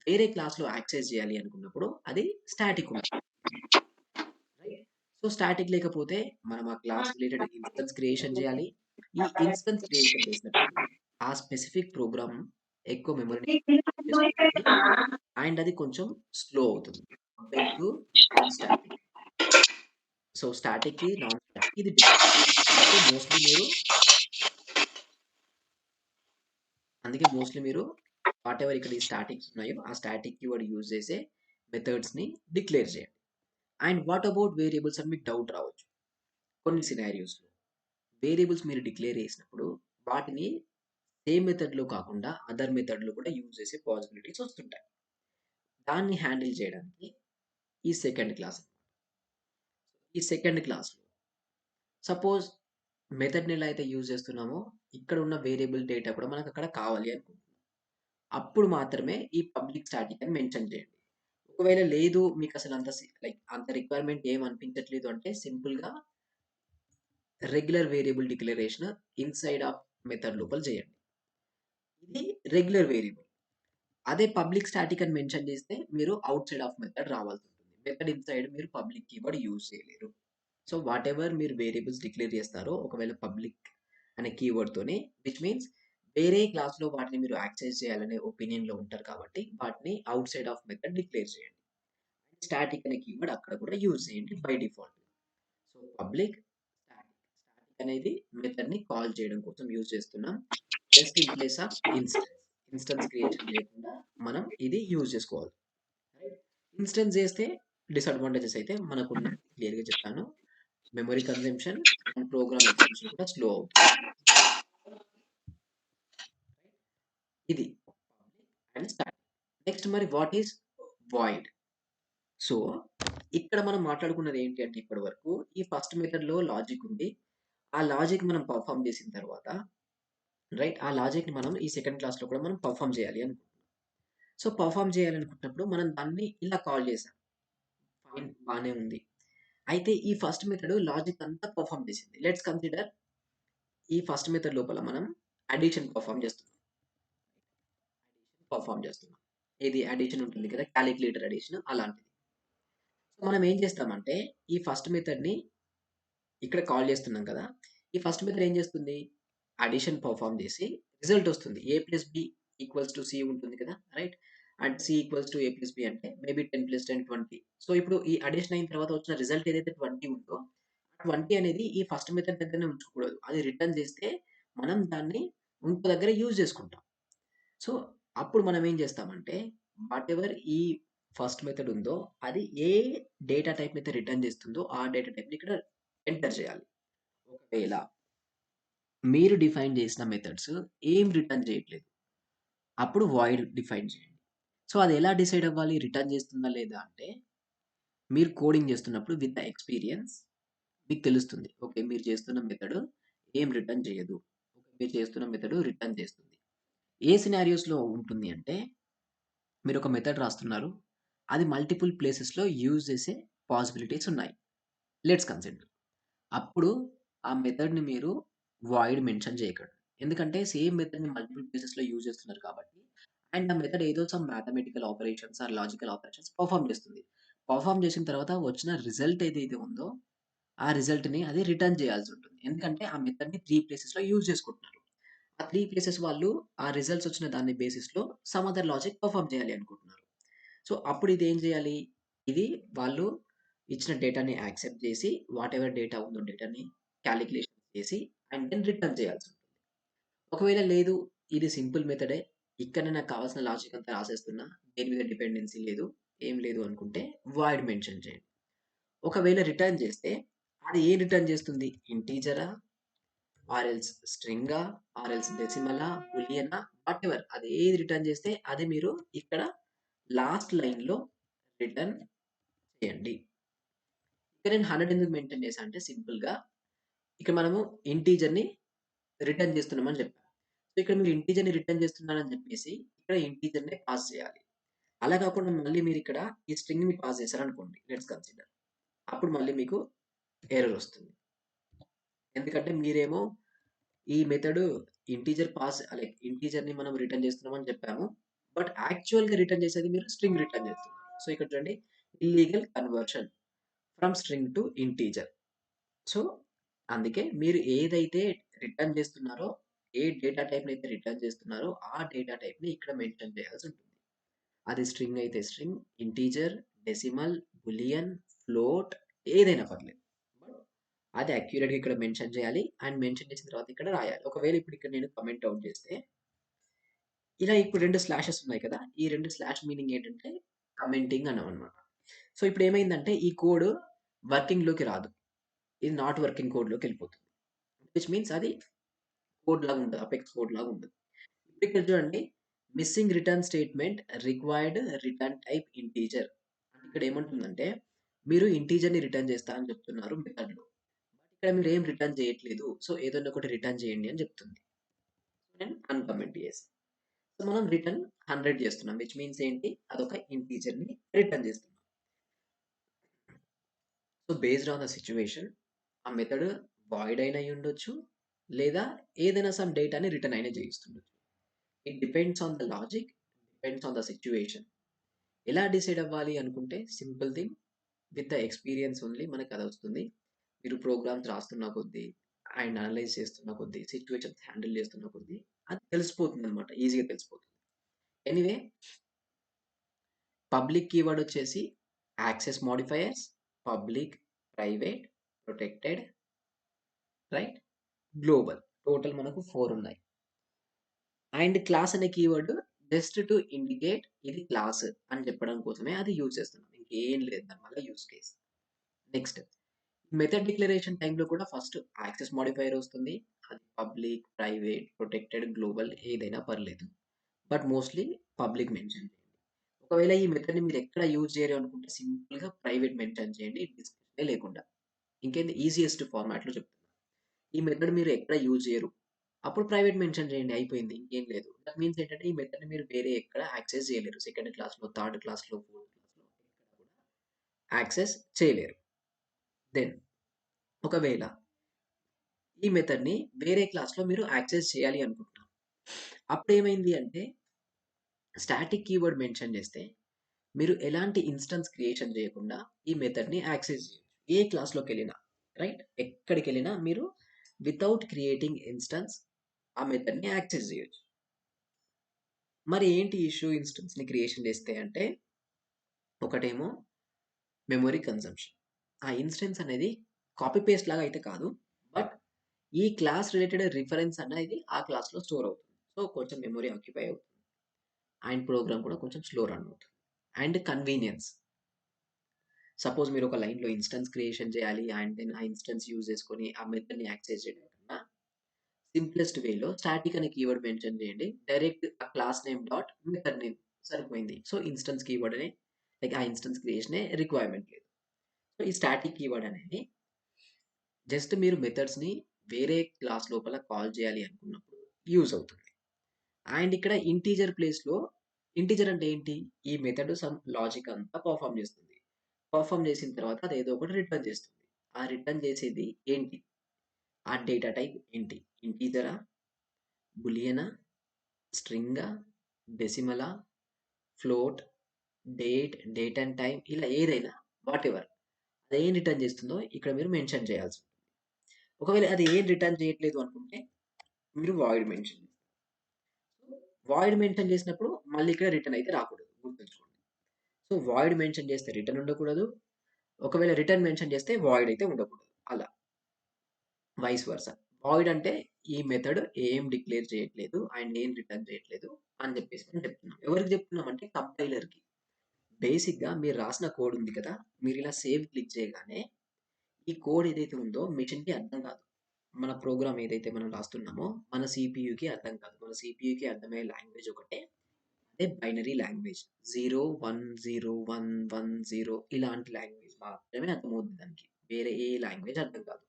వేరే క్లాస్‌లో యాక్సెస్ చేయాలి అనుకున్నప్పుడు అది స్టాటిక్ ఉండాలి. రైట్? సో, స్టాటిక్ లేకపోతే మనం ఆ క్లాస్ రిలేటెడ్ ఇన్‌స్టన్స్ క్రియేషన్ చేయాలి. ఈ ఇన్‌స్టన్స్ క్రియేషన్ చేసినప్పుడు ఆ స్పెసిఫిక్ ప్రోగ్రామ్ ఎక్కువ మెమరీని చేసుకుంటుంది. అండ్ అది కొంచెం స్లో అవుతుంది. Compare to non static. So, స్టాటిక్‌కి, నాన్ స్టాటిక్‌కి ఇది డిఫరెన్స్. అందుకే మోస్ట్‌లీ మీరు అందుకే మోస్ట్‌లీ మీరు వాటెవర్ ఇక్కడ ఈ స్టాటిక్స్ ఉన్నాయో, ఆ స్టాటిక్ కీవర్డ్ యూజ్ చేసే మెథడ్స్‌ని డిక్లేర్ చేయండి. అండ్ వాట్ అబౌట్ వేరియబుల్స్ అని మీకు డౌట్ రావచ్చు. కొన్ని సినారియోస్‌లో వేరియబుల్స్ మీరు డిక్లేర్ చేసినప్పుడు వాటిని సేమ్ మెథడ్‌లో కాకుండా అదర్ మెథడ్‌లో కూడా యూజ్ చేసే పాసిబిలిటీస్ వస్తుంటాయి. దాన్ని హ్యాండిల్ చేయడానికి ఈ సెకండ్ క్లాస్. ఈ సెకండ్ క్లాస్‌లో సపోజ్ మెథడ్‌ని ఎలా అయితే యూజ్ చేస్తున్నామో ఇక్కడ ఉన్న వేరియబుల్ డేటా కూడా మనకక్కడ కావాలి అనుకుంటున్నాం. అప్పుడు మాత్రమే ఈ పబ్లిక్ స్టాటిక్ అని మెన్షన్ చేయండి. ఒకవేళ లేదు మీకసలు అంత లైక్ అంత రిక్వైర్మెంట్ ఏమి అనిపించట్లేదు అంటే సింపుల్‌గా regular variable declaration inside of method లోపల చేయండి. ఇది రెగ్యులర్ వేరియబుల్. అదే పబ్లిక్ స్టాటిక్ అని మెన్షన్ చేస్తే మీరు ఔట్‌సైడ్ ఆఫ్ మెథడ్ రావాల్సుంటుంది. మెథడ్ ఇన్‌సైడ్ మీరు పబ్లిక్ కీవర్డ్ యూజ్ చేయలేరు. సో, వాటెవర్ మీరు వేరియబుల్స్ డిక్లేర్ చేస్తారో ఒకవేళ పబ్లిక్ అనే కీవర్డ్‌తోని విచ్ మీన్స్ వేరే క్లాస్‌లో వాటిని మీరు యాక్సెస్ చేయాలనే ఒపీనియన్‌లో ఉంటారు కాబట్టి వాటిని ఔట్‌సైడ్ ఆఫ్ మెథడ్ డిక్లేర్ చేయండి. స్టాటిక్ అనే కీవర్డ్ అక్కడ కూడా యూజ్ చేయండి by default. So, public static. Static అనేది మెథడ్‌ని కాల్ చేయడం కోసం యూజ్ చేస్తున్నాం. Just in place of instance. Instance creation లేకుండా మనం ఇది యూజ్ చేసుకోవాలి. రైట్? ఇన్‌స్టెన్స్ చేస్తే డిసడ్వాంటేజెస్ అయితే మనకున్నాయి. క్లియర్‌గా చెప్తాను. Memory consumption and program execution కూడా స్లో అవుతుంది. ఇది అండ్ స్టాటిక్. నెక్స్ట్ మరి వాట్ ఈస్ వాయిడ్? సో, ఇక్కడ మనం మాట్లాడుకున్నది ఏంటి అంటే ఇప్పటి వరకు ఈ ఫస్ట్ మెథడ్‌లో లాజిక్ ఉంది. ఆ లాజిక్ మనం పెర్ఫార్మ్ చేసిన తర్వాత రైట్? ఆ లాజిక్‌ని మనం ఈ సెకండ్ క్లాస్‌లో కూడా మనం పెర్ఫార్మ్ చేయాలి అనుకుంటున్నాం. సో, పెర్ఫార్మ్ చేయాలనుకున్నప్పుడు మనం దాన్ని ఇలా కాల్ చేసాం. ఫైన్ బానే ఉంది. అయితే ఈ ఫస్ట్ మెథడ్ లాజిక్ అంతా పెర్ఫార్మ్ చేసింది. లెట్స్ కన్సిడర్ ఈ ఫస్ట్ మెథడ్ లోపల మనం అడిషన్ పెర్ఫార్మ్ చేస్తున్నాం. పెర్ఫార్మ్ చేస్తున్నాం. ఏది అడిషన్ ఉంటుంది కదా! కాలిక్యులేటర్ అడిషన్ అలాంటిది. సో, మనం ఏం చేస్తామంటే ఈ ఫస్ట్ మెథడ్‌ని ఇక్కడ కాల్ చేస్తున్నాం కదా! ఈ ఫస్ట్ మెథడ్ ఏం చేస్తుంది? అడిషన్ పెర్ఫార్మ్ చేసి రిజల్ట్ వస్తుంది. A plus B equals to C ఉంటుంది కదా! Right? And C equals to A plus B అంటే మేబీ 10 ప్లస్ 10 20. సో, ఇప్పుడు ఈ అడిషన్ అయిన తర్వాత వచ్చిన రిజల్ట్ ఏదైతే 20 ఉందో, 20 అనేది ఈ ఫస్ట్ మెథడ్ దగ్గరనే ఉంచకూడదు. అది రిటర్న్ చేస్తే మనం దాన్ని ఇంకో దగ్గర యూజ్ చేసుకుంటాం. సో, అప్పుడు మనం ఏం చేస్తామంటే వాటెవర్ ఈ ఫస్ట్ మెథడ్ ఉందో అది ఏ డేటా టైప్‌నైతే రిటర్న్ చేస్తుందో ఆ డేటా టైప్‌ని ఇక్కడ ఎంటర్ చేయాలి. ఒకవేళ మీరు డిఫైన్ చేసిన మెథడ్స్ ఏం రిటర్న్ చేయట్లేదు. అప్పుడు వాయిడ్ డిఫైన్ చేయండి. సో, అది ఎలా డిసైడ్ అవ్వాలి రిటర్న్ చేస్తుందా లేదా అంటే, మీరు కోడింగ్ చేస్తున్నప్పుడు విత్ ద ఎక్స్‌పీరియన్స్ మీకు తెలుస్తుంది. ఓకే. మీరు చేస్తున్న మెథడ్ ఏం రిటర్న్ చేయదు. ఓకే. మీరు చేస్తున్న మెథడ్ రిటర్న్ చేస్తుంది. ఏ సినారియోస్‌లో ఉంటుంది అంటే, మీరొక మెథడ్ రాస్తున్నారు. అది మల్టిపుల్ ప్లేసెస్‌లో యూజ్ చేసే పాసిబిలిటీస్ ఉన్నాయి. Let's consider. అప్పుడు ఆ మెథడ్‌ని మీరు వాయిడ్ మెన్షన్ చేయకండి. ఎందుకంటే సేమ్ మెథడ్‌ని మల్టిపుల్ ప్లేసెస్‌లో యూజ్ చేస్తున్నారు కాబట్టి అండ్ ఆ మెథడ్ ఏదో some mathematical operations or logical operations perform చేస్తుంది. పెర్ఫార్మ్ చేసిన తర్వాత వచ్చిన రిజల్ట్ ఏదైతే ఉందో, ఆ రిజల్ట్‌ని అది రిటర్న్ చేయాల్సుంటుంది. ఎందుకంటే ఆ మెథడ్‌ని 3 ప్లేసెస్‌లో యూజ్ చేసుకుంటున్నారు. ఆ 3 ప్లేసెస్ వాళ్ళు ఆ రిజల్ట్స్ వచ్చిన దాని బేసిస్‌లో సమ్ అదర్ లాజిక్ పెర్ఫార్మ్ చేయాలి అనుకుంటున్నారు. సో, అప్పుడు ఇదేం చేయాలి? ఇది వాళ్ళు ఇచ్చిన డేటాని యాక్సెప్ట్ చేసి వాటెవర్ డేటా ఉందో డేటాని క్యాలిక్యులేషన్ చేసి అండ్ దెన్ రిటర్న్ చేయాల్సి ఉంటుంది. ఒకవేళ లేదు ఇది సింపుల్ మెథడే. ఇక్కడనే నాకు కావాల్సిన లాజిక్ అంతా రాసేస్తున్నా. దేని మీద డిపెండెన్సీ లేదు. ఏం లేదు అనుకుంటే వాయిడ్ మెన్షన్ చేయండి. ఒకవేళ రిటర్న్ చేస్తే అది ఏం రిటర్న్ చేస్తుంది? ఇంటీజరా? ఆర్ ఎల్స్ స్ట్రింగా? ఆర్ ఎల్స్ డెసిమలా? బూలియనా? వాటెవర్ అది ఏది రిటర్న్ చేస్తే అది మీరు ఇక్కడ లాస్ట్ లైన్‌లో రిటర్న్ చేయండి. ఇక్కడ నేను 100 ఎందుకు మెన్షన్ చేశా అంటే సింపుల్‌గా ఇక్కడ మనము ఇంటీజర్‌ని రిటర్న్ చేస్తున్నామని చెప్పాను. సో, ఇక్కడ మీరు ఇంటీజర్‌ని రిటర్న్ చేస్తున్నారని చెప్పేసి ఇక్కడ ఇంటీజర్‌నే పాస్ చేయాలి. అలా కాకుండా మళ్ళీ మీరిక్కడ ఈ స్ట్రింగ్‌ని పాస్ చేశారనుకోండి. Let's consider. అప్పుడు మళ్ళీ మీకు ఎర్రర్ వస్తుంది. ఎందుకంటే మీరేమో ఈ మెథడ్ ఇంటీజర్ పాస్ లైక్ ఇంటీజర్‌ని మనం రిటర్న్ చేస్తున్నామని చెప్పాము. బట్ యాక్చువల్‌గా రిటర్న్ చేసేది మీరు స్ట్రింగ్ రిటర్న్ చేస్తున్నారు. సో, ఇక్కడ చూడండి illegal conversion from string to integer. So, అందుకే మీరు ఏదైతే రిటర్న్ చేస్తున్నారో, ఏ డేటా టైప్‌నైతే రిటర్న్ చేస్తున్నారో, ఆ డేటా టైప్‌ని ఇక్కడ మెన్షన్ చేయాల్సుంటుంది. అది స్ట్రింగ్ అయితే string, integer, decimal, Boolean, float ఏదైనా పర్లేదు. బట్ అది అక్యురేట్‌గా ఇక్కడ మెన్షన్ చేయాలి. అండ్ మెన్షన్ చేసిన తర్వాత ఇక్కడ రాయాలి. ఒకవేళ ఇప్పుడు ఇక్కడ నేను కామెంట్ ఔట్ చేస్తే, ఇలా ఇప్పుడు 2 స్లాషెస్ ఉన్నాయి కదా! ఈ 2 స్లాష్ మీనింగ్ ఏంటంటే కమెంటింగ్ అన్నమనమాట. సో, ఇప్పుడు ఏమైందంటే ఈ కోడ్ వర్కింగ్‌లోకి రాదు. ఇది నాట్ వర్కింగ్ కోడ్‌లోకెళ్ళిపోతుంది. విచ్ మీన్స్ అది కోడ్ లాగా ఉండదు. అపెక్స్ కోడ్ లాగా ఉండదు. ఇప్పుడు ఇక్కడ చూడండి missing return statement required return type integer. అంటే ఇక్కడ ఏమంటుందంటే మీరు ఇంటీజర్‌ని రిటర్న్ చేస్తా అని చెప్తున్నారు మెథడ్‌లో. బట్ ఇక్కడ మీరు ఏం రిటర్న్ చేయట్లేదు. సో, ఏదన్నా ఒకటి రిటర్న్ చేయండి అని చెప్తుంది. నేను అన్‌కామెంట్ చేశా. సో, మనం రిటర్న్ 100 చేస్తున్నాం. విచ్ మీన్స్ ఏంటి? అదొక ఇంటీజర్‌ని రిటర్న్ చేస్తున్నాం. So, based on the situation ఆ మెథడ్ వాయిడ్ అయిన అయ్యుండొచ్చు. లేదా ఏదైనా సమ్ డేటాని రిటర్న్ అయినా చేయిస్తుండొచ్చు. It depends on the logic, depends on the situation. ఎలా డిసైడ్ అవ్వాలి అనుకుంటే simple thing with the experience only మనకదొస్తుంది. మీరు ప్రోగ్రామ్స్ రాస్తున్న కొద్దీ అండ్ అనలైజ్ చేస్తున్న కొద్దీ, సిట్యుయేషన్స్ హ్యాండిల్ చేస్తున్న కొద్దీ అది తెలిసిపోతుందనమాట. ఈజీగా తెలిసిపోతుంది. ఎనీవే పబ్లిక్ కీవర్డ్ వచ్చేసి access modifiers, public, private, protected, right? Global. Total మనకు 4 ఉన్నాయి. అండ్ క్లాస్ అనే కీవర్డ్ జస్ట్ టు ఇండికేట్ ఇది క్లాస్ అని చెప్పడం కోసమే అది యూజ్ చేస్తున్నాం. ఇంకేం లేదు దానివల్ల use case. Next method declaration టైంలో కూడా ఫస్ట్ యాక్సెస్ మోడిఫైయర్ వస్తుంది. అది పబ్లిక్, ప్రైవేట్, ప్రొటెక్టెడ్, గ్లోబల్ ఏదైనా పర్లేదు. బట్ మోస్ట్‌లీ పబ్లిక్ మెన్షన్ చేయండి. ఒకవేళ ఈ మెథడ్‌ని మీరు ఎక్కడ యూజ్ చేయరు అనుకుంటే సింపుల్‌గా ప్రైవేట్ మెన్షన్ చేయండి. డిస్క్రిప్షనే లేకుండా. ఇంకేంది ఈజియెస్ట్ ఫార్మాట్‌లో చెప్తున్నా. ఈ మెథడ్ మీరు ఎక్కడ యూజ్ చేయరు. అప్పుడు ప్రైవేట్ మెన్షన్ చేయండి అయిపోయింది. ఇంకేం లేదు. దట్ మీన్స్ ఏంటంటే ఈ మెథడ్‌ని మీరు వేరే ఎక్కడ యాక్సెస్ చేయలేరు. సెకండ్ క్లాస్‌లో, థర్డ్ క్లాస్‌లో, ఫోర్త్ క్లాస్‌లో ఎక్కడ కూడా యాక్సెస్ చేయలేరు. దెన్ ఒకవేళ ఈ మెథడ్‌ని వేరే క్లాస్‌లో మీరు యాక్సెస్ చేయాలి అనుకుంటున్నారు. అప్పుడేమైంది అంటే స్టాటిక్ కీవర్డ్ మెన్షన్ చేస్తే మీరు ఎలాంటి ఇన్‌స్టాన్స్ క్రియేషన్ చేయకుండా ఈ మెథడ్‌ని యాక్సెస్ చేయొచ్చు. ఏ క్లాస్‌లోకెళ్ళినా రైట్? ఎక్కడికెళ్ళినా మీరు వితౌట్ క్రియేటింగ్ ఇన్‌స్టాన్స్ ఆ మెథడ్‌ని యాక్సెస్ చేయొచ్చు. మరి ఏంటి ఇష్యూ ఇన్‌స్టాన్స్‌ని క్రియేషన్ చేస్తే అంటే ఒకటేమో మెమరీ కన్జంప్షన్. ఆ ఇన్‌స్టాన్స్ అనేది కాపీ పేస్ట్ లాగా అయితే కాదు. బట్ ఈ క్లాస్ రిలేటెడ్ రిఫరెన్స్ అనేది ఆ క్లాస్‌లో స్టోర్ అవుతుంది. సో, కొంచెం మెమరీ ఆక్యుపై అవుతుంది. అండ్ ప్రోగ్రామ్ కూడా కొంచెం స్లో రన్ అవుతుంది. And convenience. సపోజ్ మీరు ఒక లైన్‌లో ఇన్‌స్టాన్స్ క్రియేషన్ చేయాలి అండ్ దెన్ ఆ ఇన్‌స్టాన్స్ యూజ్ చేసుకొని ఆ మెథడ్‌ని యాక్సెస్ చేయడం కన్నా సింప్లెస్ట్ వేలో స్టాటిక్ అనే కీవర్డ్ మెన్షన్ చేయండి. డైరెక్ట్ ఆ class name dot method name సరిపోయింది. సో, ఇన్‌స్టాన్స్ కీవర్డ్ అనే లైక్ ఆ ఇన్‌స్టాన్స్ క్రియేషనే రిక్వైర్మెంట్ లేదు. సో, ఈ స్టాటిక్ కీవర్డ్ అనేది జస్ట్ మీరు మెథడ్స్‌ని వేరే క్లాస్ లోపల కాల్ చేయాలి అనుకున్నప్పుడు యూజ్ అవుతుంది. అండ్ ఇక్కడ ఇంటిజర్ ప్లేస్‌లో ఇంటిజర్ అంటే ఏంటి? ఈ మెథడ్ సమ్ లాజిక్ అంతా పెర్ఫార్మ్ చేస్తుంది. పెర్ఫార్మ్ చేసిన తర్వాత అదేదో ఒకటి రిటర్న్ చేస్తుంది. ఆ రిటర్న్ చేసేది ఏంటి? ఆ డేటా టైప్ ఏంటి? ఇంటిజరా? బూలియనా? స్ట్రింగా? డెసిమలా? ఫ్లోట్? డేట్ అండ్ టైమ్ ఇలా ఏదైనా వాటెవర్. అదేం రిటర్న్ చేస్తుందో ఇక్కడ మీరు మెన్షన్ చేయాల్సి ఉంటుంది. ఒకవేళ అది ఏం రిటర్న్ చేయట్లేదు అనుకుంటే మీరు వాయిడ్ మెన్షన్ చేస్తారు. వాయిడ్ మెన్షన్ చేసినప్పుడు మళ్ళీ ఇక్కడ రిటర్న్ అయితే రాకూడదు. గుర్తుంచుకోండి. సో, వాయిడ్ మెన్షన్ చేస్తే రిటర్న్ ఉండకూడదు. ఒకవేళ రిటర్న్ మెన్షన్ చేస్తే వాయిడ్ అయితే ఉండకూడదు. అలా. Vice versa. వాయిడ్ అంటే ఈ మెథడ్ ఏం డిక్లేర్ చేయట్లేదు అండ్ ఏం రిటర్న్ చేయట్లేదు అని చెప్పేసి మనం చెప్తున్నాం. ఎవరికి చెప్తున్నాం అంటే కంపైలర్‌కి. బేసిక్‌గా మీరు రాసిన కోడ్ ఉంది కదా! మీరు ఇలా సేవ్ క్లిక్ చేయగానే ఈ కోడ్ ఏదైతే ఉందో మెషిన్‌కి అర్థం కాదు. మన ప్రోగ్రామ్ ఏదైతే మనం రాస్తున్నామో మన సీపీయూకి అర్థం కాదు. మన సీపీయూకి అర్థమయ్యే లాంగ్వేజ్ ఒకటే. అదే బైనరీ లాంగ్వేజ్. 0, 1, 0, 1, 1, 0 ఇలాంటి లాంగ్వేజ్ మాత్రమే అర్థమవుద్ది దానికి. వేరే ఏ లాంగ్వేజ్ అర్థం కాదు.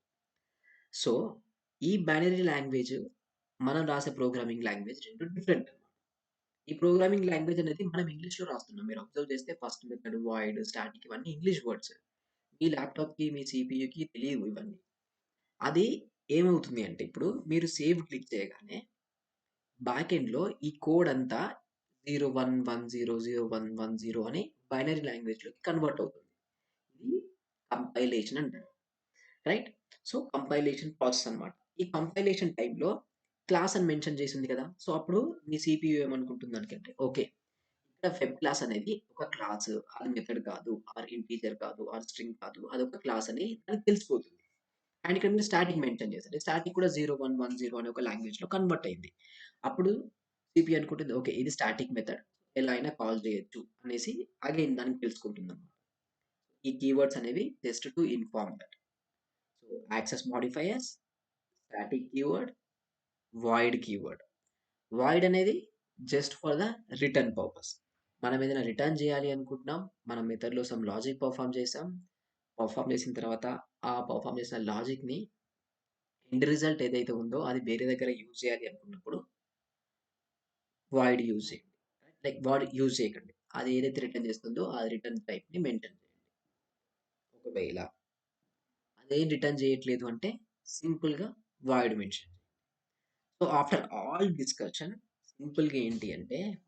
సో, ఈ బైనరీ లాంగ్వేజ్ మనం రాసే ప్రోగ్రామింగ్ లాంగ్వేజ్ 2 డిఫరెంట్ అన్నమాట. ఈ ప్రోగ్రామింగ్ లాంగ్వేజ్ అనేది మనం ఇంగ్లీష్‌లో రాస్తున్నాం. మీరు అబ్జర్వ్ చేస్తే ఫస్ట్ మెథడ్, వాయిడ్, స్టాటిక్ ఇవన్నీ ఇంగ్లీష్ వర్డ్స్. మీ ల్యాప్‌టాప్‌కి, మీ సీపీయూకి తెలియవు ఇవన్నీ. అది ఏమవుతుంది అంటే ఇప్పుడు మీరు సేవ్ క్లిక్ చేయగానే బ్యాక్ ఎండ్‌లో ఈ కోడ్ అంతా 01100110 అని బైనరీ లాంగ్వేజ్‌లోకి కన్వర్ట్ అవుతుంది. ఇది కంపైలేషన్ అంటారు. రైట్? సో, కంపైలేషన్ ప్రాసెస్ అన్నమాట. ఈ కంపైలేషన్ టైమ్‌లో క్లాస్ అని మెన్షన్ చేసుంది కదా! సో, అప్పుడు మీ సీపీయూ ఏమనుకుంటుందంటే ఓకే. ఇక్కడ ఫెబ్ క్లాస్ అనేది ఒక క్లాస్. అది మెథడ్ కాదు, ఆర్ ఇంటిజర్ కాదు, ఆర్ స్ట్రింగ్ కాదు. అదొక క్లాస్ అని దానికి తెలిసిపోతుంది. అండ్ ఇక్కడ మీరు స్టాటిక్ మెన్షన్ చేశారు. స్టాటిక్ కూడా 0110 అనే ఒక లాంగ్వేజ్‌లో కన్వర్ట్ అయింది. అప్పుడు సీపీయూ అనుకుంటుంది ఓకే. ఇది స్టాటిక్ మెథడ్. ఎలా అయినా కాల్ చేయొచ్చు అనేసి అగైన్ దానికి తెలుసుకుంటుందన్నమాట. ఈ కీవర్డ్స్ అనేవి just to inform that. So, access modifiers, static keyword, void keyword. Void అనేది just for the return purpose. మనం ఏదైనా రిటర్న్ చేయాలి అనుకుంటున్నాం. మనం మెథడ్‌లో సమ్ లాజిక్ పెర్ఫార్మ్ చేసాం. పెర్ఫార్మ్ చేసిన తర్వాత ఆ పెర్ఫార్మ్ చేసిన లాజిక్‌ని ఎండ్ రిజల్ట్ ఏదైతే ఉందో అది వేరే దగ్గర యూజ్ చేయాలి అనుకున్నప్పుడు వాయిడ్ యూజ్ చేయండి. లైక్ వాయిడ్ యూజ్ చేయకండి. అది ఏదైతే రిటర్న్ చేస్తుందో ఆ రిటర్న్ టైప్‌ని మెయింటైన్ చేయండి. ఒకవేళ అదేం రిటర్న్ చేయట్లేదు అంటే సింపుల్‌గా void mention. So, after all discussion సింపుల్‌గా ఏంటి అంటే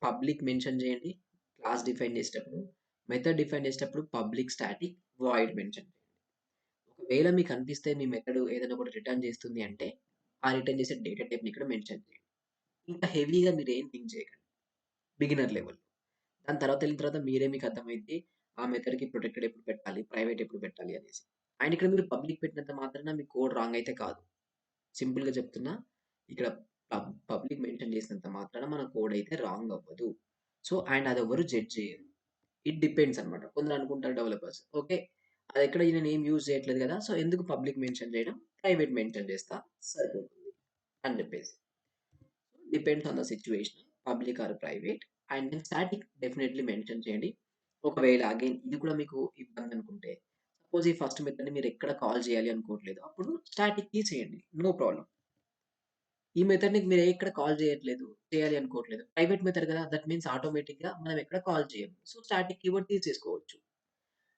పబ్లిక్ మెన్షన్ చేయండి. క్లాస్ డిఫైన్ చేసేటప్పుడు, మెథడ్ డిఫైన్ చేసేటప్పుడు పబ్లిక్, స్టాటిక్, వాయిడ్ మెన్షన్ చేయండి. ఒకవేళ మీకు అనిపిస్తే మీ మెథడ్ ఏదైనా ఒకటి రిటర్న్ చేస్తుంది అంటే, ఆ రిటర్న్ చేసే డేటా టైప్‌ని ఇక్కడ మెన్షన్ చేయండి. ఇంకా హెవీగా మీరేం థింక్ చేయకండి. Beginner level. దాని తర్వాత ఎళ్ళిన తర్వాత మీరే మీకు అర్థమైద్ది. ఆ మెథడ్‌కి ప్రొటెక్టెడ్ ఎప్పుడు పెట్టాలి, ప్రైవేట్ ఎప్పుడు పెట్టాలి అనేసి. అండ్ ఇక్కడ మీరు పబ్లిక్ పెట్టినంత మాత్రాన మీ కోడ్ రాంగ్ అయితే కాదు. సింపుల్‌గా చెప్తున్నా. ఇక్కడ పబ్లిక్ మెన్షన్ చేసినంత మాత్రాన మన కోడ్ అయితే రాంగ్ అవ్వదు. సో, అండ్ అదెవ్వరు జడ్జ్ చేయరు. ఇట్ డిపెండ్స్ అన్నమాట. కొందరు అనుకుంటారు డెవలపర్స్. ఓకే. అదెక్కడ నేనేం యూజ్ చేయట్లేదు గదా! సో, ఎందుకు పబ్లిక్ మెన్షన్ చేయడం? ప్రైవేట్ మెన్షన్ చేస్తా సరిపోతుంది అని చెప్పేసి. Depends on the situation. Public or private and then static definitely mention చేయండి. ఒకవేళ అగైన్ ఇది కూడా మీకు ఇబ్బంది అనుకుంటే, సపోజ్ ఈ ఫస్ట్ మెథడ్‌ని మీరెక్కడ కాల్ చేయాలి అనుకోవట్లేదు. అప్పుడు స్టాటిక్‌కి చేయండి. No problem. ఈ మెథడ్‌ని మీరు ఎక్కడ కాల్ చేయట్లేదు, చేయాలి అనుకోవట్లేదు. ప్రైవేట్ మెథడ్ కదా! దట్ మీన్స్ ఆటోమేటిక్‌గా మనం ఎక్కడ కాల్ చేయము. సో, స్టాటిక్ కీవర్డ్ తీసేసుకోవచ్చు.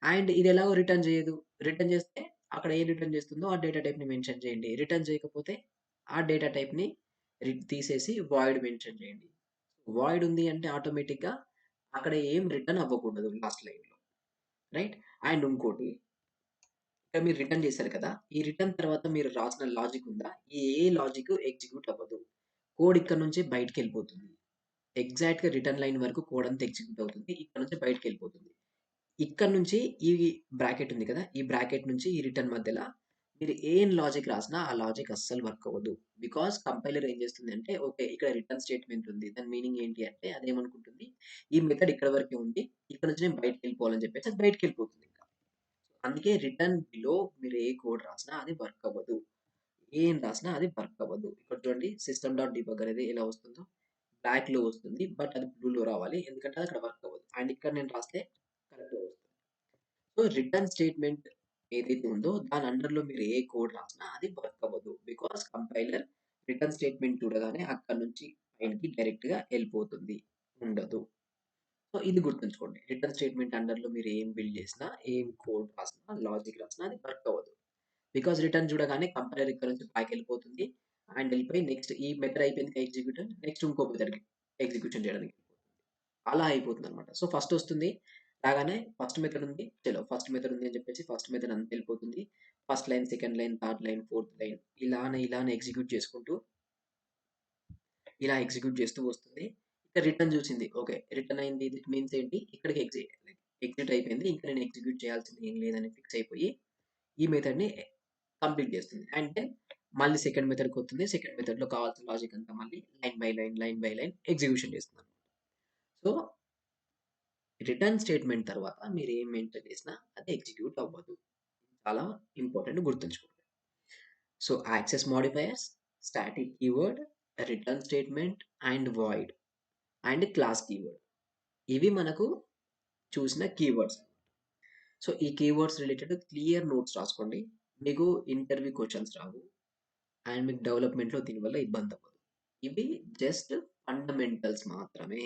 అండ్ ఇది ఎలాగో రిటర్న్ చేయదు. రిటర్న్ చేస్తే అక్కడ ఏం రిటర్న్ చేస్తుందో ఆ డేటా టైప్‌ని మెన్షన్ చేయండి. రిటర్న్ చేయకపోతే ఆ డేటా టైప్‌ని తీసేసి వాయిడ్ మెన్షన్ చేయండి. వాయిడ్ ఉంది అంటే ఆటోమేటిక్‌గా అక్కడ ఏం రిటర్న్ అవ్వకూడదు లాస్ట్ లైన్‌లో. రైట్? అండ్ ఇంకోటి ఇక్కడ మీరు రిటర్న్ చేశారు కదా! ఈ రిటర్న్ తర్వాత మీరు రాసిన లాజిక్ ఉందా? ఏ లాజిక్ ఎగ్జిక్యూట్ అవ్వదు. కోడ్ ఇక్కడ నుంచి బయటికెళ్ళిపోతుంది. ఎగ్జాక్ట్‌గా రిటర్న్ లైన్ వరకు కోడ్ అంతా ఎగ్జిక్యూట్ అవుతుంది. ఇక్కడ నుంచి బయటికెళ్ళిపోతుంది. ఇక్కడ నుంచి ఈ బ్రాకెట్ ఉంది కదా! ఈ బ్రాకెట్ నుంచి ఈ రిటర్న్ మధ్యల మీరు ఏం లాజిక్ రాసినా ఆ లాజిక్ అస్సలు వర్క్ అవ్వదు. బికాజ్ కంపైలర్ ఏం చేస్తుందంటే ఓకే. ఇక్కడ రిటర్న్ స్టేట్‌మెంట్ ఉంది. దాని మీనింగ్ ఏంటి అంటే అదేమనుకుంటుంది, ఈ మెథడ్ ఇక్కడ వరకే ఉంది. ఇక్కడ నుంచి నేను బయటికెళ్ళిపోవాలని చెప్పేసి అది బయటికెళ్ళిపోతుందింక. అందుకే రిటర్న్ బిలో మీరు ఏ కోడ్ రాసినా అది వర్క్ అవ్వదు. ఏం రాసినా అది వర్క్ అవ్వదు. ఇక్కడ చూడండి సిస్టమ్ డాట్ డీబగ్ అనేది ఎలా వస్తుందో బ్లాక్‌లో వస్తుంది. బట్ అది బ్లూలో రావాలి. ఎందుకంటే అది అక్కడ వర్క్ అవ్వదు. అండ్ ఇక్కడ నేను రాస్తే కరెక్ట్‌గా వస్తుంది. సో, రిటర్న్ స్టేట్‌మెంట్ ఏదైతే ఉందో దాని అండర్‌లో మీరు ఏ కోడ్ రాసినా అది వర్క్ అవ్వదు. బికాజ్ కంపైలర్ రిటర్న్ స్టేట్‌మెంట్ చూడగానే అక్కడి నుంచి పైనకి డైరెక్ట్‌గా ఎళ్ళిపోతుంది. ఉండదు. సో, ఇది గుర్తుంచుకోండి. రిటర్న్ స్టేట్‌మెంట్ అండర్‌లో మీరు ఏం బిల్డ్ చేసినా, ఏం కోడ్ రాసినా, లాజిక్ రాసినా అది వర్క్ అవ్వదు. బికాజ్ రిటర్న్ చూడగానే కంపైలర్ ఇక్కడ నుంచి బ్యాకెళ్ళిపోతుంది. అండ్ ఎళ్ళిపోయి నెక్స్ట్ ఈ మెథడ్ అయిపోయింది ఎగ్జిక్యూట్ నెక్స్ట్ ఇంకో మెథడ్‌కి ఎగ్జిక్యూషన్ చేయడానికి. అలా అయిపోతుందనమాట. సో, ఫస్టొస్తుంది. రాగానే ఫస్ట్ మెథడ్ ఉంది. ఫస్ట్ మెథడ్ ఉంది అని చెప్పేసి ఫస్ట్ మెథడ్ అంతా ఎళ్ళిపోతుంది. First line, second line, third line, fourth line ఇలానే ఎగ్జిక్యూట్ చేసుకుంటూ ఇలా ఎగ్జిక్యూట్ చేస్తూ వస్తుంది. ఇక రిటర్న్ చూసింది. ఓకే. రిటర్న్ అయింది. ఇట్ మీన్స్ ఏంటి? ఇక్కడికి ఎగ్జిట్ అయిపోయింది. ఇంకా నేను ఎగ్జిక్యూట్ చేయాల్సింది ఏం లేదని ఫిక్స్ అయిపోయి ఈ మెథడ్‌ని కంప్లీట్ చేస్తుంది. అండ్ దెన్ మళ్ళీ సెకండ్ మెథడ్‌కొస్తుంది. సెకండ్ మెథడ్‌లో కావాల్సిన లాజిక్ అంతా మళ్ళీ line by line, line by line execution చేస్తుందన్నమాట. సో, రిటర్న్ స్టేట్‌మెంట్ తర్వాత మీరేం మెన్షన్ చేసినా అది ఎగ్జిక్యూట్ అవ్వదు. చాలా ఇంపార్టెంట్ గుర్తుంచుకోండి. So, access modifiers, static keyword, return statement and void and class keyword. ఇవి మనకు చూసిన కీవర్డ్స్. సో, ఈ కీవర్డ్స్ రిలేటెడ్ క్లియర్ నోట్స్ రాసుకోండి. మీకు ఇంటర్వ్యూ క్వెషన్స్ రావు. అండ్ మీకు డెవలప్‌మెంట్‌లో దీనివల్ల ఇబ్బందవ్వదు. ఇవి జస్ట్ ఫండమెంటల్స్ మాత్రమే.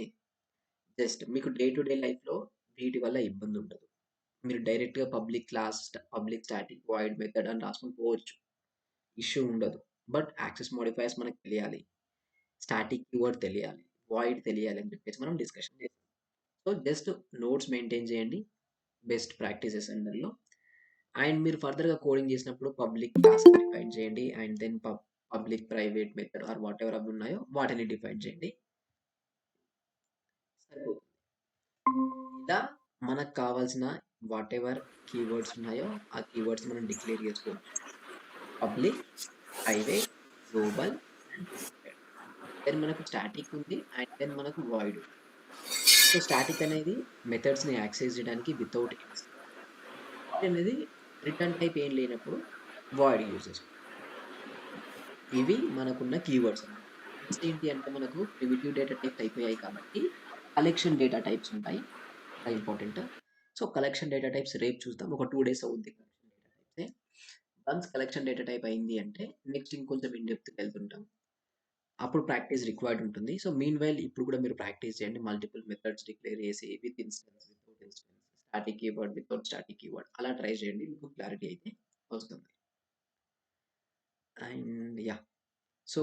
జస్ట్ మీకు డే టు డే లైఫ్‌లో వీటి వల్ల ఇబ్బందుండదు. మీరు డైరెక్ట్‌గా పబ్లిక్ స్టాటిక్ వాయిడ్ మెథడ్ అని రాసుకొని పోవచ్చు. ఇష్యూ ఉండదు. బట్ యాక్సెస్ మోడిఫైయర్స్ మనకు తెలియాలి. స్టాటిక్ కీవర్డ్ తెలియాలి. వాయిడ్ తెలియాలి అని చెప్పేసి మనం డిస్కషన్ చేసాం. సో, జస్ట్ నోట్స్ మెయింటైన్ చేయండి. బెస్ట్ ప్రాక్టీసెస్ అందరిలో. అండ్ మీరు ఫర్దర్‌గా కోడింగ్ చేసినప్పుడు పబ్లిక్ క్లాసెస్ డిఫైన్ చేయండి. And then public, private method or whatever అవి ఉన్నాయో వాటిని డిఫైన్ చేయండి. సరిపోతుంది. ఇలా మనకు కావాల్సిన వాటెవర్ కీవర్డ్స్ ఉన్నాయో ఆ కీవర్డ్స్ మనం డిక్లేర్ చేసుకోవచ్చు. Public, private, global and protected. Then మనకు స్టాటిక్ ఉంది. అండ్ దెన్ మనకు వాయిడ్ ఉంది. సో, స్టాటిక్ అనేది మెథడ్స్‌ని యాక్సెస్ చేయడానికి వితౌట్ ఎగ్స్. వాయిడ్ అనేది రిటర్న్ టైప్ ఏం లేనప్పుడు వాయిడ్ యూజ్ చేసుకుంటాం. ఇవి మనకున్న కీవర్డ్స్ అన్నమాట. నెక్స్ట్ ఏంటి అంటే మనకు ప్రిమిటివ్ డేటా టైప్స్ అయిపోయాయి కాబట్టి కలెక్షన్ డేటా టైప్స్ ఉంటాయి. చాలా important. So, collection data types రేపు చూద్దాం. ఒక 2 డేస్ అవుద్ది కలెక్షన్ డేటా టైప్సే. వన్స్ కలెక్షన్ డేటా టైప్ అయింది అంటే నెక్స్ట్ ఇంకొంచెం ఇన్ డెప్త్‌కి వెళ్తుంటాం. అప్పుడు ప్రాక్టీస్ రిక్వైర్డ్ ఉంటుంది. సో, మీన్‌వైల్ ఇప్పుడు కూడా మీరు ప్రాక్టీస్ చేయండి. మల్టిపుల్ మెథడ్స్ డిక్లేర్ చేసి with instance, without instance, static keyword, without static keyword అలా ట్రై చేయండి. మీకు క్లారిటీ అయితే వస్తుంది. And yeah! సో